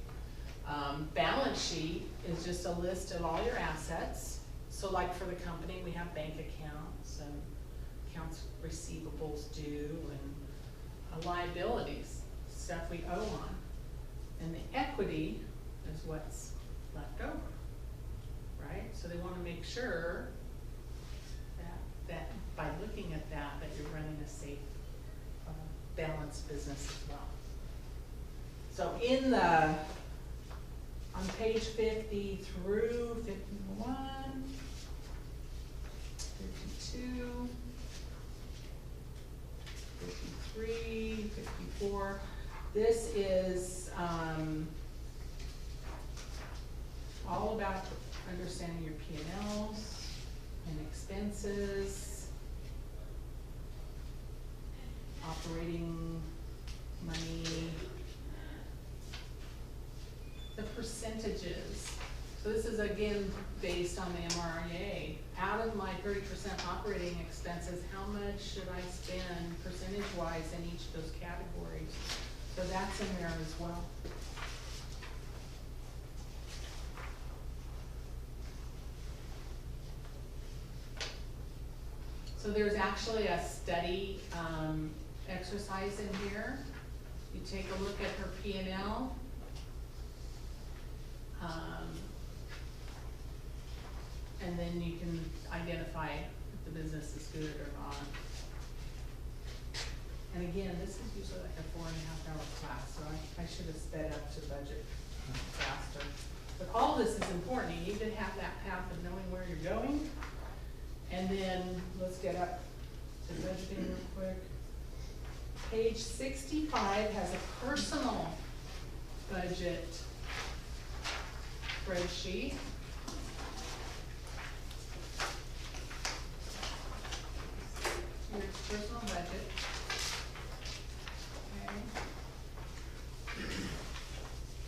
Balance sheet is just a list of all your assets. So like for the company, we have bank accounts and accounts receivables due and liabilities, stuff we owe on. And the equity is what's left over, right? So they wanna make sure that by looking at that you're running a safe, balanced business as well. So in the, on page 50 through 51, 52, 53, 54, this is all about understanding your P&Ls and expenses, operating money, the percentages. So this is again based on the MRA. Out of my 30% operating expenses, how much should I spend percentage-wise in each of those categories? So that's in there as well. So there's actually a study exercise in here. You take a look at her P&L. And then you can identify if the business is good or not. And again, this is usually like a 4.5-hour class, so I should have sped up to budget faster. But all this is important. You need to have that path of knowing where you're going. And then let's get up to budgeting real quick. Page 65 has a personal budget spreadsheet. Here's personal budget. Okay.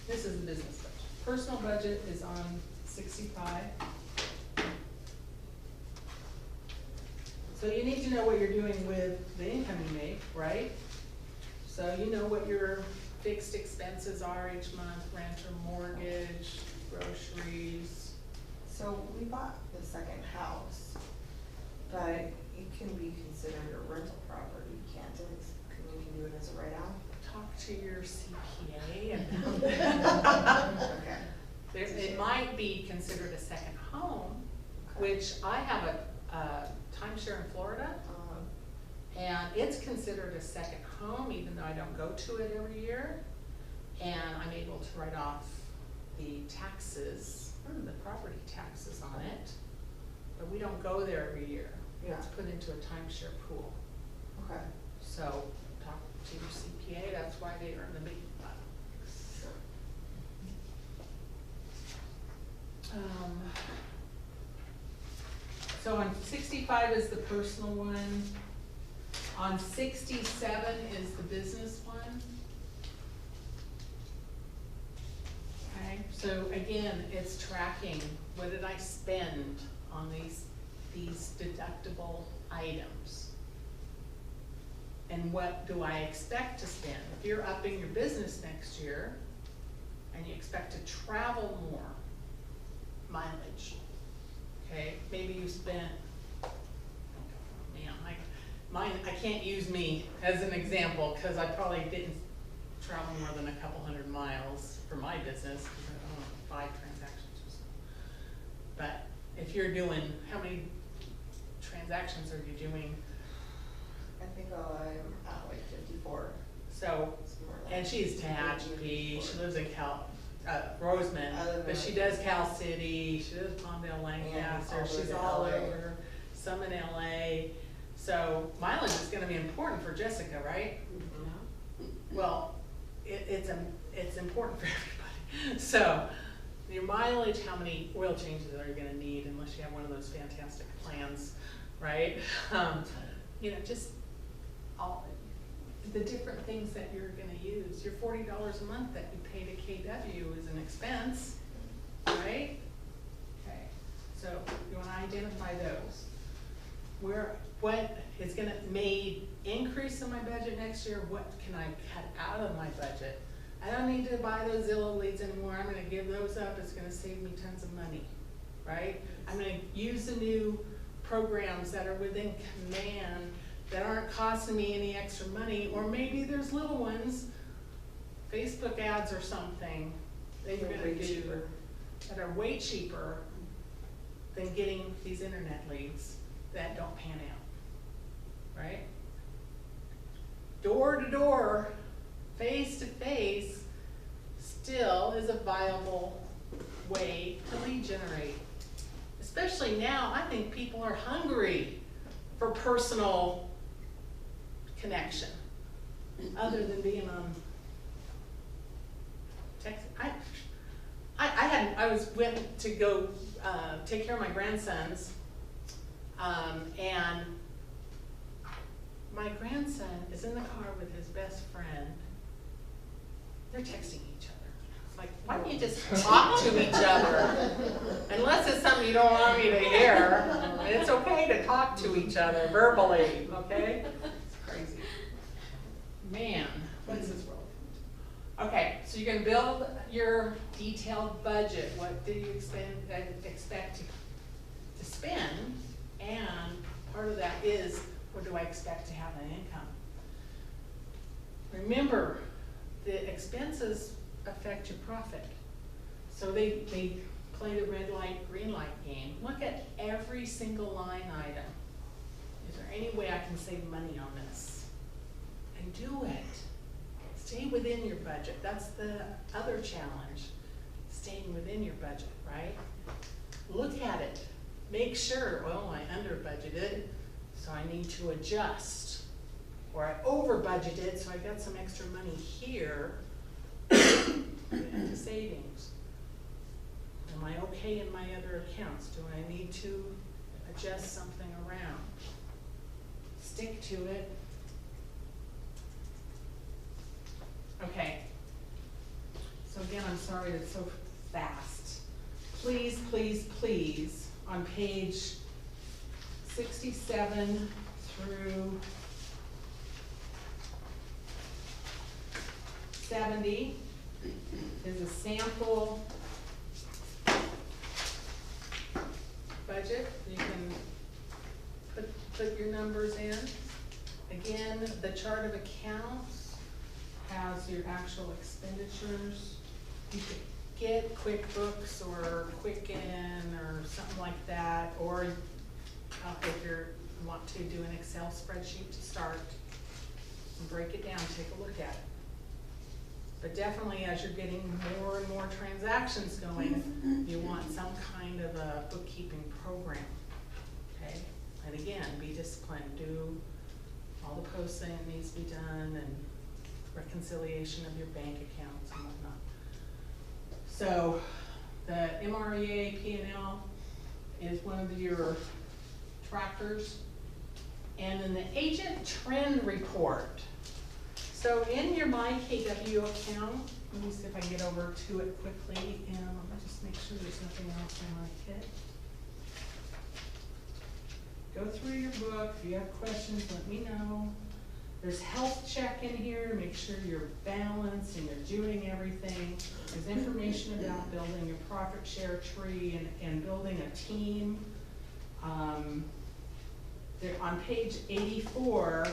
This is the business budget. Personal budget is on 65. So you need to know what you're doing with the income you make, right? So you know what your fixed expenses are each month, rent or mortgage, groceries. So we bought the second house, but it can be considered a rental property, can't it? We can do it as a write-off? Talk to your CPA about that. Okay. It might be considered a second home, which I have a timeshare in Florida, and it's considered a second home, even though I don't go to it every year. And I'm able to write off the taxes, the property taxes on it, but we don't go there every year. It's put into a timeshare pool. Okay. So talk to your CPA, that's why they earn the big bucks. So on 65 is the personal one. On 67 is the business one. Okay, so again, it's tracking, what did I spend on these deductible items? And what do I expect to spend? If you're upping your business next year and you expect to travel more, mileage, okay? Maybe you spent, man, my I can't use me as an example, cause I probably didn't travel more than a couple hundred miles for my business, cause I don't know, 5 transactions or so. But if you're doing, how many transactions are you doing? I think I'm at like 54. So, somewhere and like she's Tehachapi, she lives in Roseman, I live but in- she does Cal City, she does Palmdale, Lancaster, all the way she's to all LA. over, some in LA. So mileage is gonna be important for Jessica, right? Well, it's important for everybody. So, your mileage, how many oil changes are you gonna need unless you have one of those fantastic plans, right? You know, just all, the different things that you're gonna use. Your $40 a month that you pay to KW is an expense, right? Okay, so you wanna identify those. What is gonna, may increase in my budget next year, what can I cut out of my budget? I don't need to buy those Zillow leads anymore, I'm gonna give those up, it's gonna save me tons of money, right? I'm gonna use the new programs that are within command that aren't costing me any extra money, or maybe there's little ones, Facebook ads or something, that you're They're gonna way do, cheaper. that are way cheaper than getting these internet leads that don't pan out, right? Door to door, face to face, still is a viable way to lead generate. Especially now, I think people are hungry for personal connection, other than being on text. I went to go take care of my grandsons, and my grandson is in the car with his best friend. They're texting each other. Like, why don't you just talk to each other? Unless it's something you don't want me to hear, it's okay to talk to each other verbally, okay? It's crazy. Man, what is this world? Okay, so you're gonna build your detailed budget. What do you expect to spend? And part of that is, what do I expect to have in income? Remember, the expenses affect your profit. So they play the red light, green light game. Look at every single line item. Is there any way I can save money on this? And do it. Stay within your budget. That's the other challenge, staying within your budget, right? Look at it. Make sure, well, I under budgeted, so I need to adjust. Or I over budgeted, so I got some extra money here into savings. Am I okay in my other accounts? Do I need to adjust something around? Stick to it. Okay. So again, I'm sorry it's so fast. Please, please, please, on page 67 through 70 is a sample budget. You can put your numbers in. Again, the chart of accounts has your actual expenditures. You could get QuickBooks or Quicken or something like that, or if you want to do an Excel spreadsheet to start and break it down, take a look at it. But definitely as you're getting more and more transactions going, you want some kind of a bookkeeping program, okay? And again, be disciplined, do all the posting that needs to be done and reconciliation of your bank accounts and whatnot. So the MREA P&L is one of your trackers. And then the agent trend report. So in your MyKW account, let me see if I can get over to it quickly, and let me just make sure there's nothing else I want to hit. Go through your book. If you have questions, let me know. There's health check in here to make sure you're balanced and you're doing everything. There's information about building your profit share tree and building a team. there, on page 84,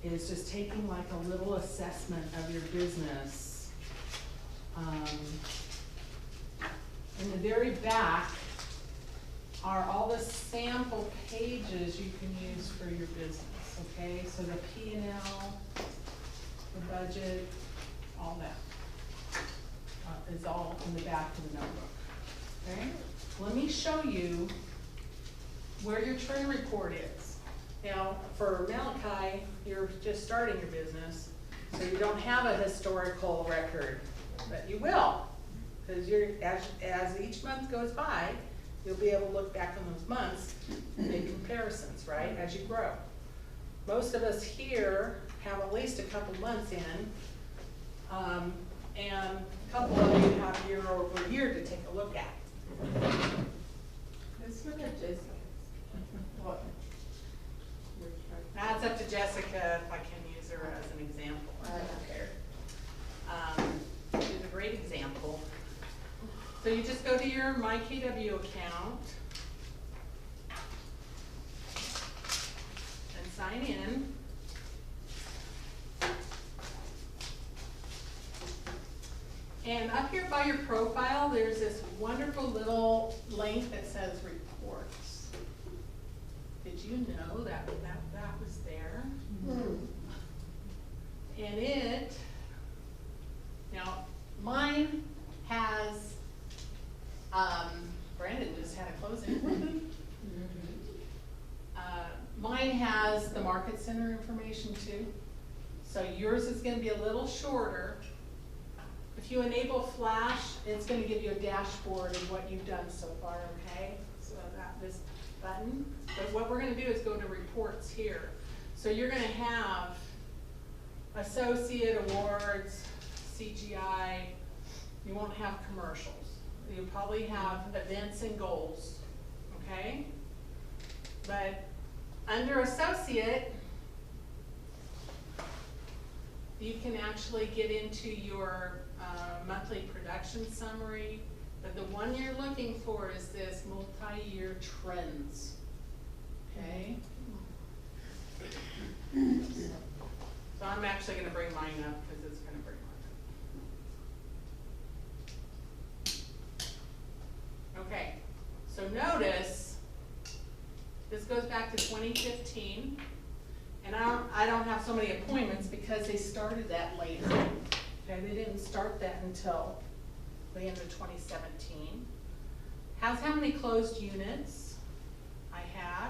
is just taking like a little assessment of your business. In the very back are all the sample pages you can use for your business, okay? So the P&L, the budget, all that is all in the back of the notebook, okay? Let me show you where your trend report is. Now, for Malachi, you're just starting your business, so you don't have a historical record, but you will. Because as each month goes by, you'll be able to look back on those months and make comparisons, right, as you grow. Most of us here have at least a couple months in, and a couple of you have year over year to take a look at. Let's look at Jessica. What? Now it's up to Jessica if I can use her as an example, I don't care. She's a great example. So you just go to your MyKW account and sign in. And up here by your profile, there's this wonderful little link that says reports. Did you know that was there? And it, now mine has, Brandon just had a closing. Mine has the market center information too. So yours is gonna be a little shorter. If you enable Flash, it's gonna give you a dashboard of what you've done so far, okay? So this button. But what we're gonna do is go to reports here. So you're gonna have associate awards, CGI, you won't have commercials. You'll probably have events and goals, okay? But under associate, you can actually get into your monthly production summary, but the one you're looking for is this multi-year trends, okay? So I'm actually gonna bring mine up because it's gonna bring mine up. Okay, so notice, this goes back to 2015, and I don't have so many appointments because they started that later. Okay, they didn't start that until the end of 2017. How's how many closed units I had,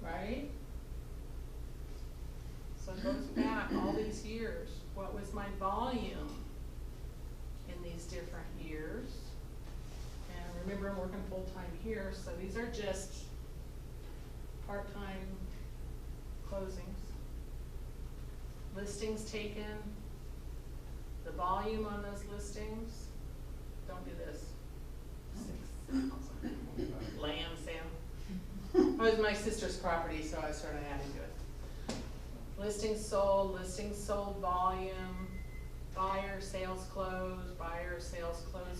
right? So it goes back all these years. What was my volume in these different years? And remember, I'm working full-time here, so these are just part-time closings. Listings taken, the volume on those listings, don't do this. 6,000. Land sale. It was my sister's property, so I started adding to it. Listings sold volume, buyer sales closed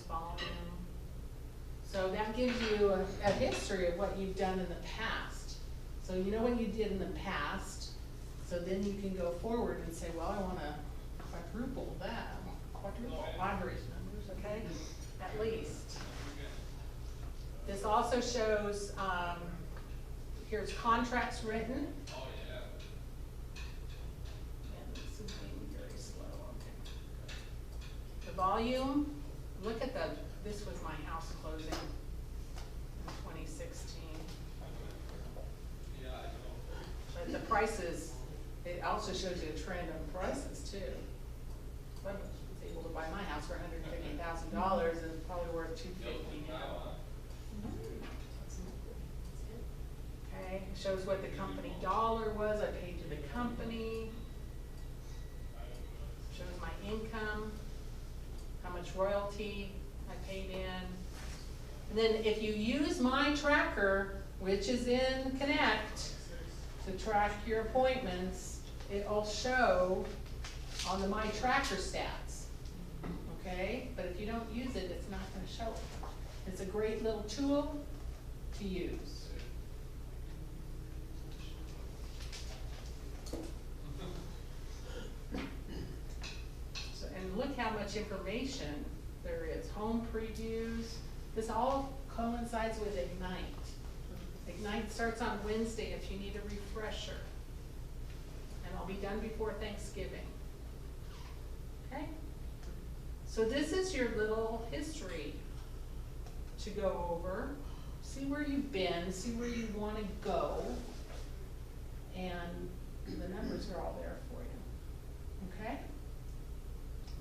volume. So that gives you a history of what you've done in the past. So you know what you did in the past, so then you can go forward and say, well, I wanna quadruple that, I want quadruple Audrey's numbers, okay? At least. This also shows, here's contracts written. And this is being very slow, okay. The volume, look at this was my house closing in 2016. But the prices, it also shows you a trend on prices too. I was able to buy my house for $150,000 and it's probably worth $250 now. Okay, it shows what the company dollar was, I paid to the company. Shows my income, how much royalty I paid in. And then if you use my tracker, which is in Connect, to track your appointments, it'll show on the My Tracker stats, okay? But if you don't use it, it's not gonna show it. It's a great little tool to use. information there is, home previews, this all coincides with Ignite. Ignite starts on Wednesday if you need a refresher. And I'll be done before Thanksgiving. Okay? So this is your little history to go over, see where you've been, see where you wanna go, and the numbers are all there for you, okay?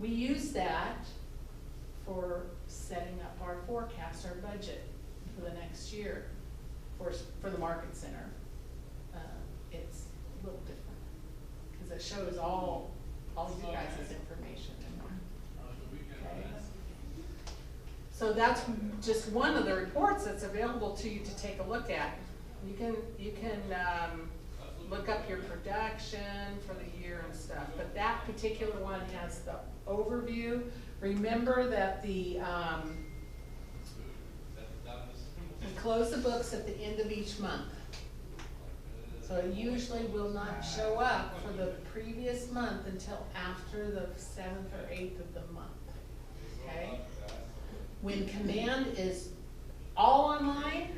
We use that for setting up our forecast, our budget for the next year, for the market center. It's a little different, cause it shows all you guys' information in one. Okay. So that's just one of the reports that's available to you to take a look at. You can look up your production for the year and stuff, but that particular one has the overview. Remember that we close the books at the end of each month. So it usually will not show up for the previous month until after the 7th or 8th of the month, okay? When Command is all online,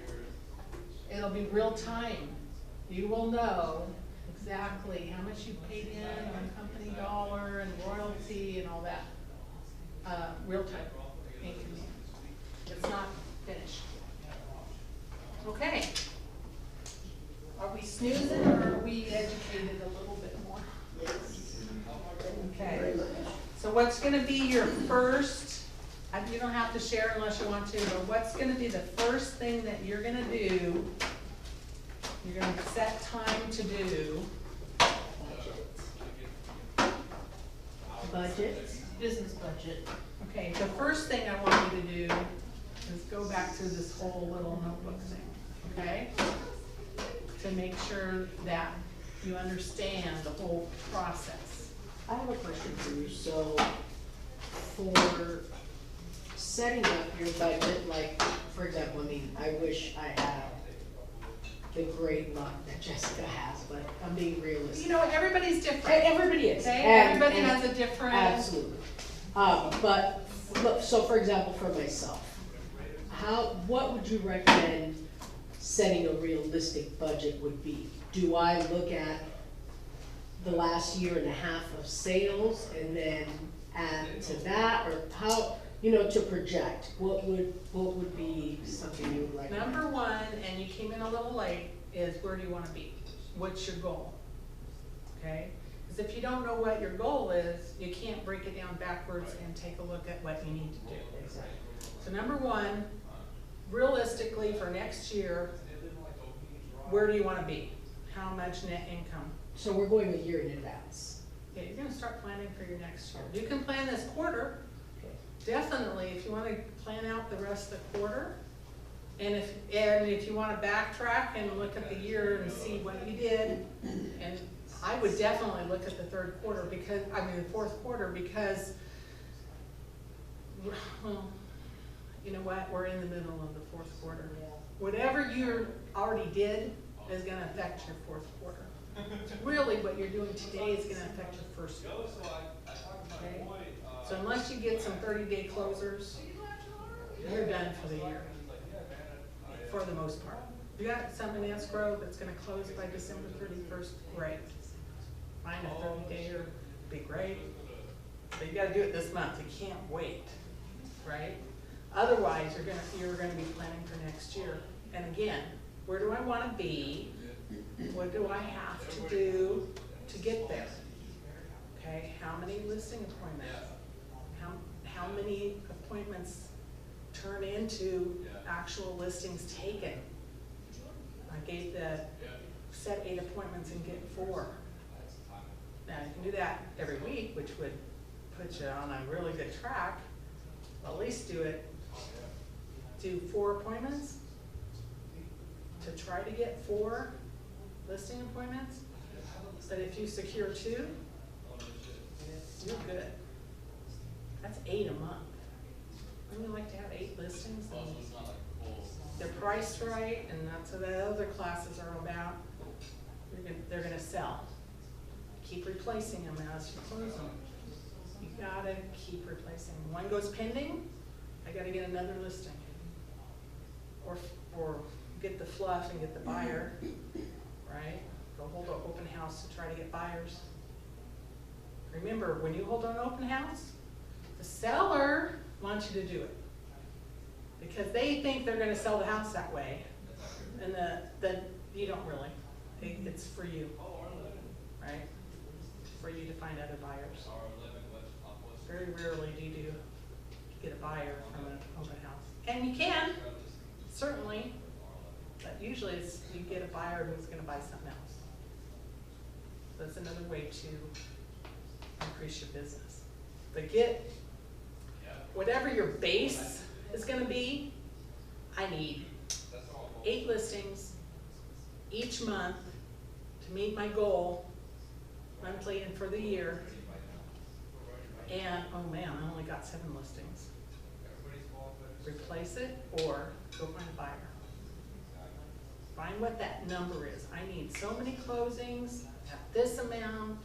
it'll be real time. You will know exactly how much you paid in on company dollar and royalty and all that. Real time in Command. It's not finished. Okay. Are we snoozing or are we educated a little bit more? Yes. Okay. Very much. So what's gonna be your first, you don't have to share unless you want to, but what's gonna be the first thing that you're gonna do, you're gonna set time to do? Budget. Business budget. Okay, the first thing I want you to do is go back through this whole little notebook thing, okay? To make sure that you understand the whole process. I have a question for you. So, for setting up your budget, like, for example, I mean, I wish I had the great luck that Jessica has, but I'm being realistic. You know, everybody's different, Everybody is. okay? And- Everybody and- has a different. Absolutely. But, look, so for example, for myself, what would you recommend setting a realistic budget would be? Do I look at the last year and a half of sales and then add to that, or how, to project? What would be something you would recommend? Number one, and you came in a little late, is where do you wanna be? What's your goal? Okay? Because if you don't know what your goal is, you can't break it down backwards and take a look at what you need to do. Exactly. So number one, realistically for next year, where do you wanna be? How much net income? So we're going a year in advance. Okay, you're gonna start planning for your next year. You can plan this quarter, Okay. definitely, if you wanna plan out the rest of the quarter. And if you wanna backtrack and look at the year and see what you did, and I would definitely look at the the fourth quarter, because, well, you know what, we're in the middle of the fourth quarter. Whatever you already did is gonna affect your fourth quarter. Really, what you're doing today is gonna affect your first quarter. Okay? So unless you get some 30-day closers, you're done for the year, for the most part. If you got something in escrow that's gonna close by December 31st, great. Find a 30-day or be great, but you gotta do it this month, you can't wait, right? Otherwise, you're gonna be planning for next year. And again, where do I wanna be? What do I have to do to get there? Okay, how many listing appointments? How many appointments turn into actual listings taken? I gave set 8 appointments and get 4. Now, you can do that every week, which would put you on a really good track. At least do 4 appointments to try to get 4 listing appointments. But if you secure 2, you're good. That's 8 a month. Wouldn't you like to have 8 listings? And they're priced right, and that's what the other classes are about. They're gonna sell. Keep replacing them as you close them. You gotta keep replacing. One goes pending, I gotta get another listing. Or get the fluff and get the buyer, right? Go hold an open house to try to get buyers. Remember, when you hold an open house, the seller wants you to do it. Because they think they're gonna sell the house that way. And you don't really. It's for you, right? For you to find other buyers. Very rarely do you get a buyer from an open house. And you can, certainly, but usually it's you get a buyer who's gonna buy something else. That's another way to increase your business. But get whatever your base is gonna be. I need 8 listings each month to meet my goal monthly and for the year. And, oh man, I only got 7 listings. Replace it or go find a buyer. Find what that number is. I need so many closings at this amount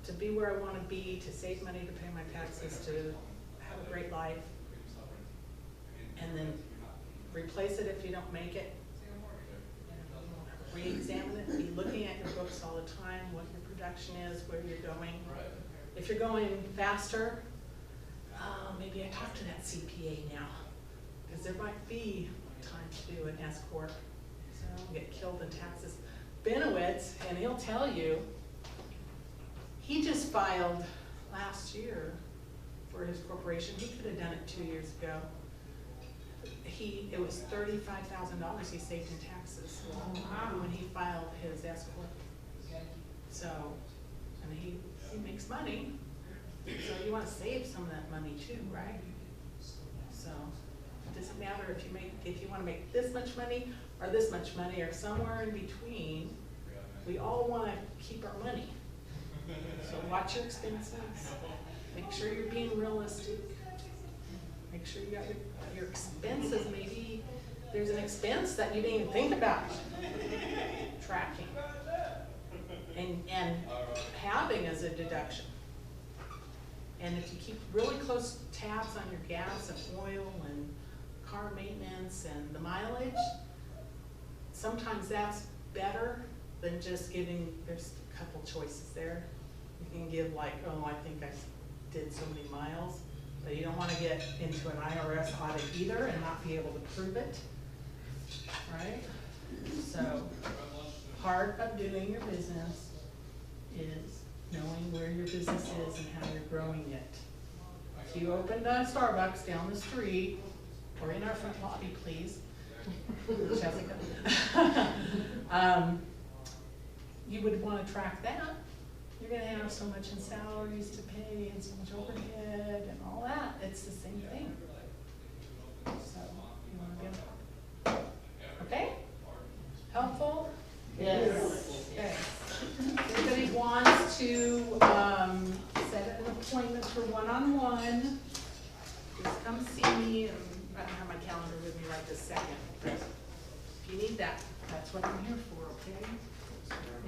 to be where I wanna be, to save money, to pay my taxes, to have a great life. And then replace it if you don't make it. Re-examine it, be looking at your books all the time, what your production is, where you're going. If you're going faster, maybe I talk to that CPA now, because there might be time to do an S corp, so I don't get killed in taxes. Benowitz, and he'll tell you, he just filed last year for his corporation. He could have done it 2 years ago. It was $35,000 he saved in taxes when he filed his S corp. So, and he makes money, so you want to save some of that money too, right? So it doesn't matter if you want to make this much money or this much money or somewhere in between. We all want to keep our money. So watch your expenses. Make sure you're being realistic. Make sure you got your expenses. Maybe there's an expense that you didn't even think about. Tracking. And having as a deduction. And if you keep really close tabs on your gas and oil and car maintenance and the mileage, sometimes that's better than just giving, there's a couple choices there. You can give like, oh, I think I did so many miles, but you don't want to get into an IRS audit either and not be able to prove it, right? So part of doing your business is knowing where your business is and how you're growing it. If you opened a Starbucks down the street, or in our front lobby, please, Jessica, you would want to track that. You're going to have so much in salaries to pay and so much overhead and all that. It's the same thing. So you want to get okay? Helpful? Yes. Okay. Everybody wants to set an appointment for one-on-one. Just come see me, and I don't have my calendar with me right this second. But if you need that, that's what I'm here for, okay?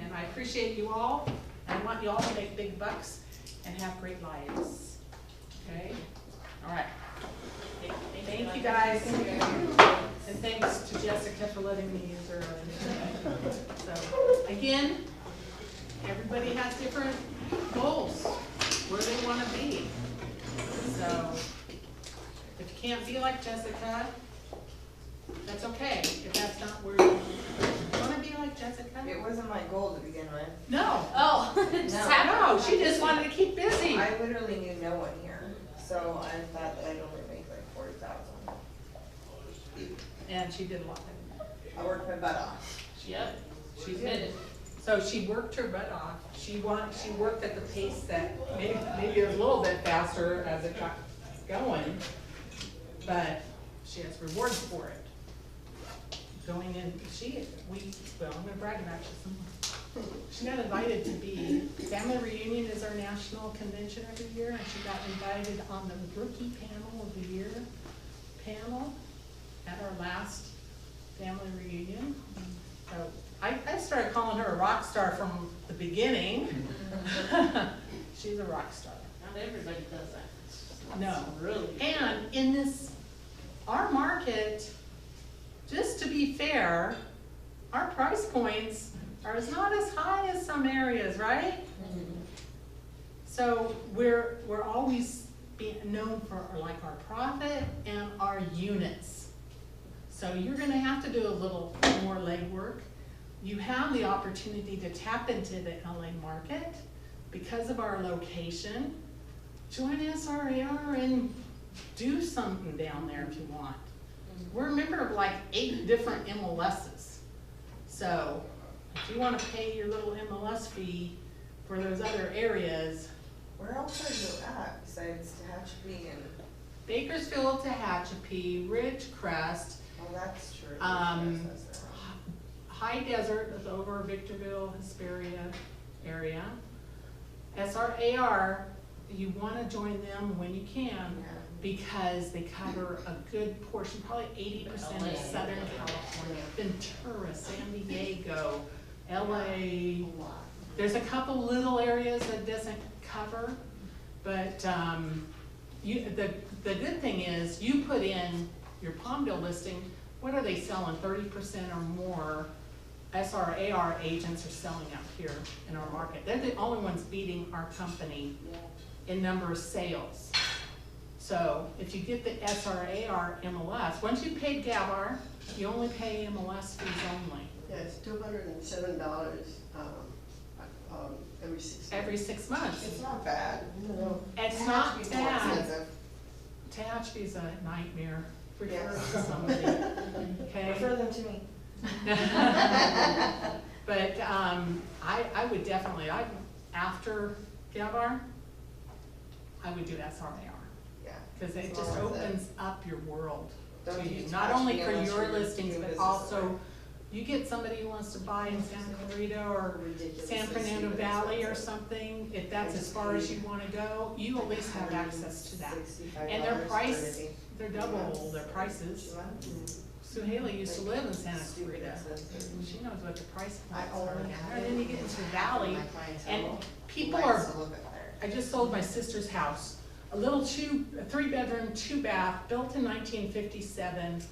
And I appreciate you all. I want you all to make big bucks and have great lives. Okay? All right. Thank you guys. And thanks to Jessica for letting me use her. So, again, everybody has different goals, where they want to be. So, if you can't be like Jessica, that's okay. If that's not where you want to be like Jessica. It wasn't my goal to begin with. No. Oh, it just happened. No, she just wanted to keep busy. I literally knew no one here, so I thought that I'd only make like 40,000. And she did a lot. I worked my butt off. Yep. She did. So she worked her butt off. She worked at the pace that maybe it was a little bit faster as it got going, but she has rewards for it. Going in, well, I'm gonna brag about you some more. She got invited to be, Family Reunion is our national convention every year, and she got invited on the Rookie Panel of the Year panel at our last family reunion. So I started calling her a rock star from the beginning. She's a rock star. everybody does that. It's No. Really. And in this, our market, just to be fair, our price points are not as high as some areas, right? So we're always being known for like our profit and our units. So you're gonna have to do a little more legwork. You have the opportunity to tap into the LA market because of our location. Join SRAR and do something down there if you want. We're a member of like 8 different MLSs. So if you wanna pay your little MLS fee for those other areas, Where else are you at besides Tehachapi and, Bakersfield, Tehachapi, Ridgecrest, oh, that's true. Um, Yes, that's there. High Desert is over Victorville, Hesperia area. SRAR, you wanna join them when you can, Yeah. because they cover a good portion, probably 80% of LA. Southern California, Ventura, San Diego, LA. There's a couple little areas that doesn't cover, but, the good thing is, you put in your Palmdale listing, what are they selling, 30% or more? SRAR agents are selling out here in our market. They're the only ones beating our company in number of sales. So if you get the SRAR MLS, once you pay GABAR, you only pay MLS fees only, Yeah, it's $207, every 6 months. every 6 months. It's not bad. No. It's not Tehachapi's more bad. expensive. Tehachapi's a nightmare, refer Yes. to somebody, okay? Refer them to me. But, I would definitely, after GABAR, I would do SRAR, Yeah. cause it It's just more worth it. opens up your world to Don't you, use not Tehachapi only for unless your you're listings, doing but business also, somewhere. you get somebody who wants to buy in Santa Clarita or Ridiculously San Fernando stupid Valley or expensive. something, if that's as far as you wanna go, you at least have access to that. $65 And their price, eternity. they're double their prices. Suhaila used to live in Santa Clarita. She knows what the price I points are only down have there. And then you get into the valley, My clientele and people likes are, to live there. I just sold my sister's house. A little 3-bedroom, 2-bath, built in 1957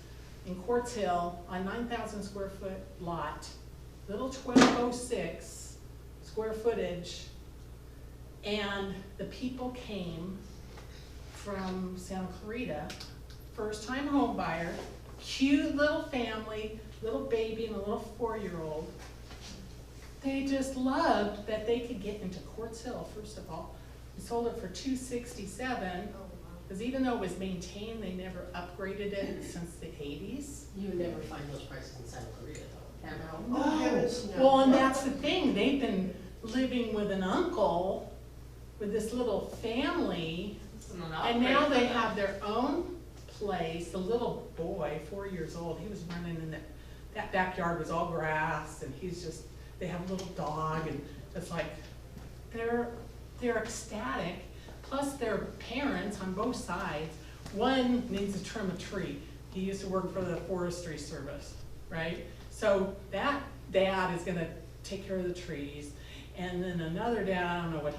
in Quartz Hill on 9,000 square foot lot. Little 1206 square footage. And the people came from Santa Clarita, first time home buyer, cute little family, little baby and a little 4-year-old. They just loved that they could get into Quartz Hill, first of all. We sold it for $267, because even though it was maintained, they never upgraded it since the 80s. You would never find those prices in Santa Clarita though. Oh, heavens, no. Well, and that's the thing, they've been living with an uncle, with this little family, It's an and now upgrade they for have their own place. The little boy, 4 years old, he was running in that backyard was all grass, and they have a little dog, and it's like, they're ecstatic, plus their parents on both sides. One needs to trim a tree. He used to work for the forestry service, right? So that dad is gonna take care of the trees, and then another dad, I don't know what he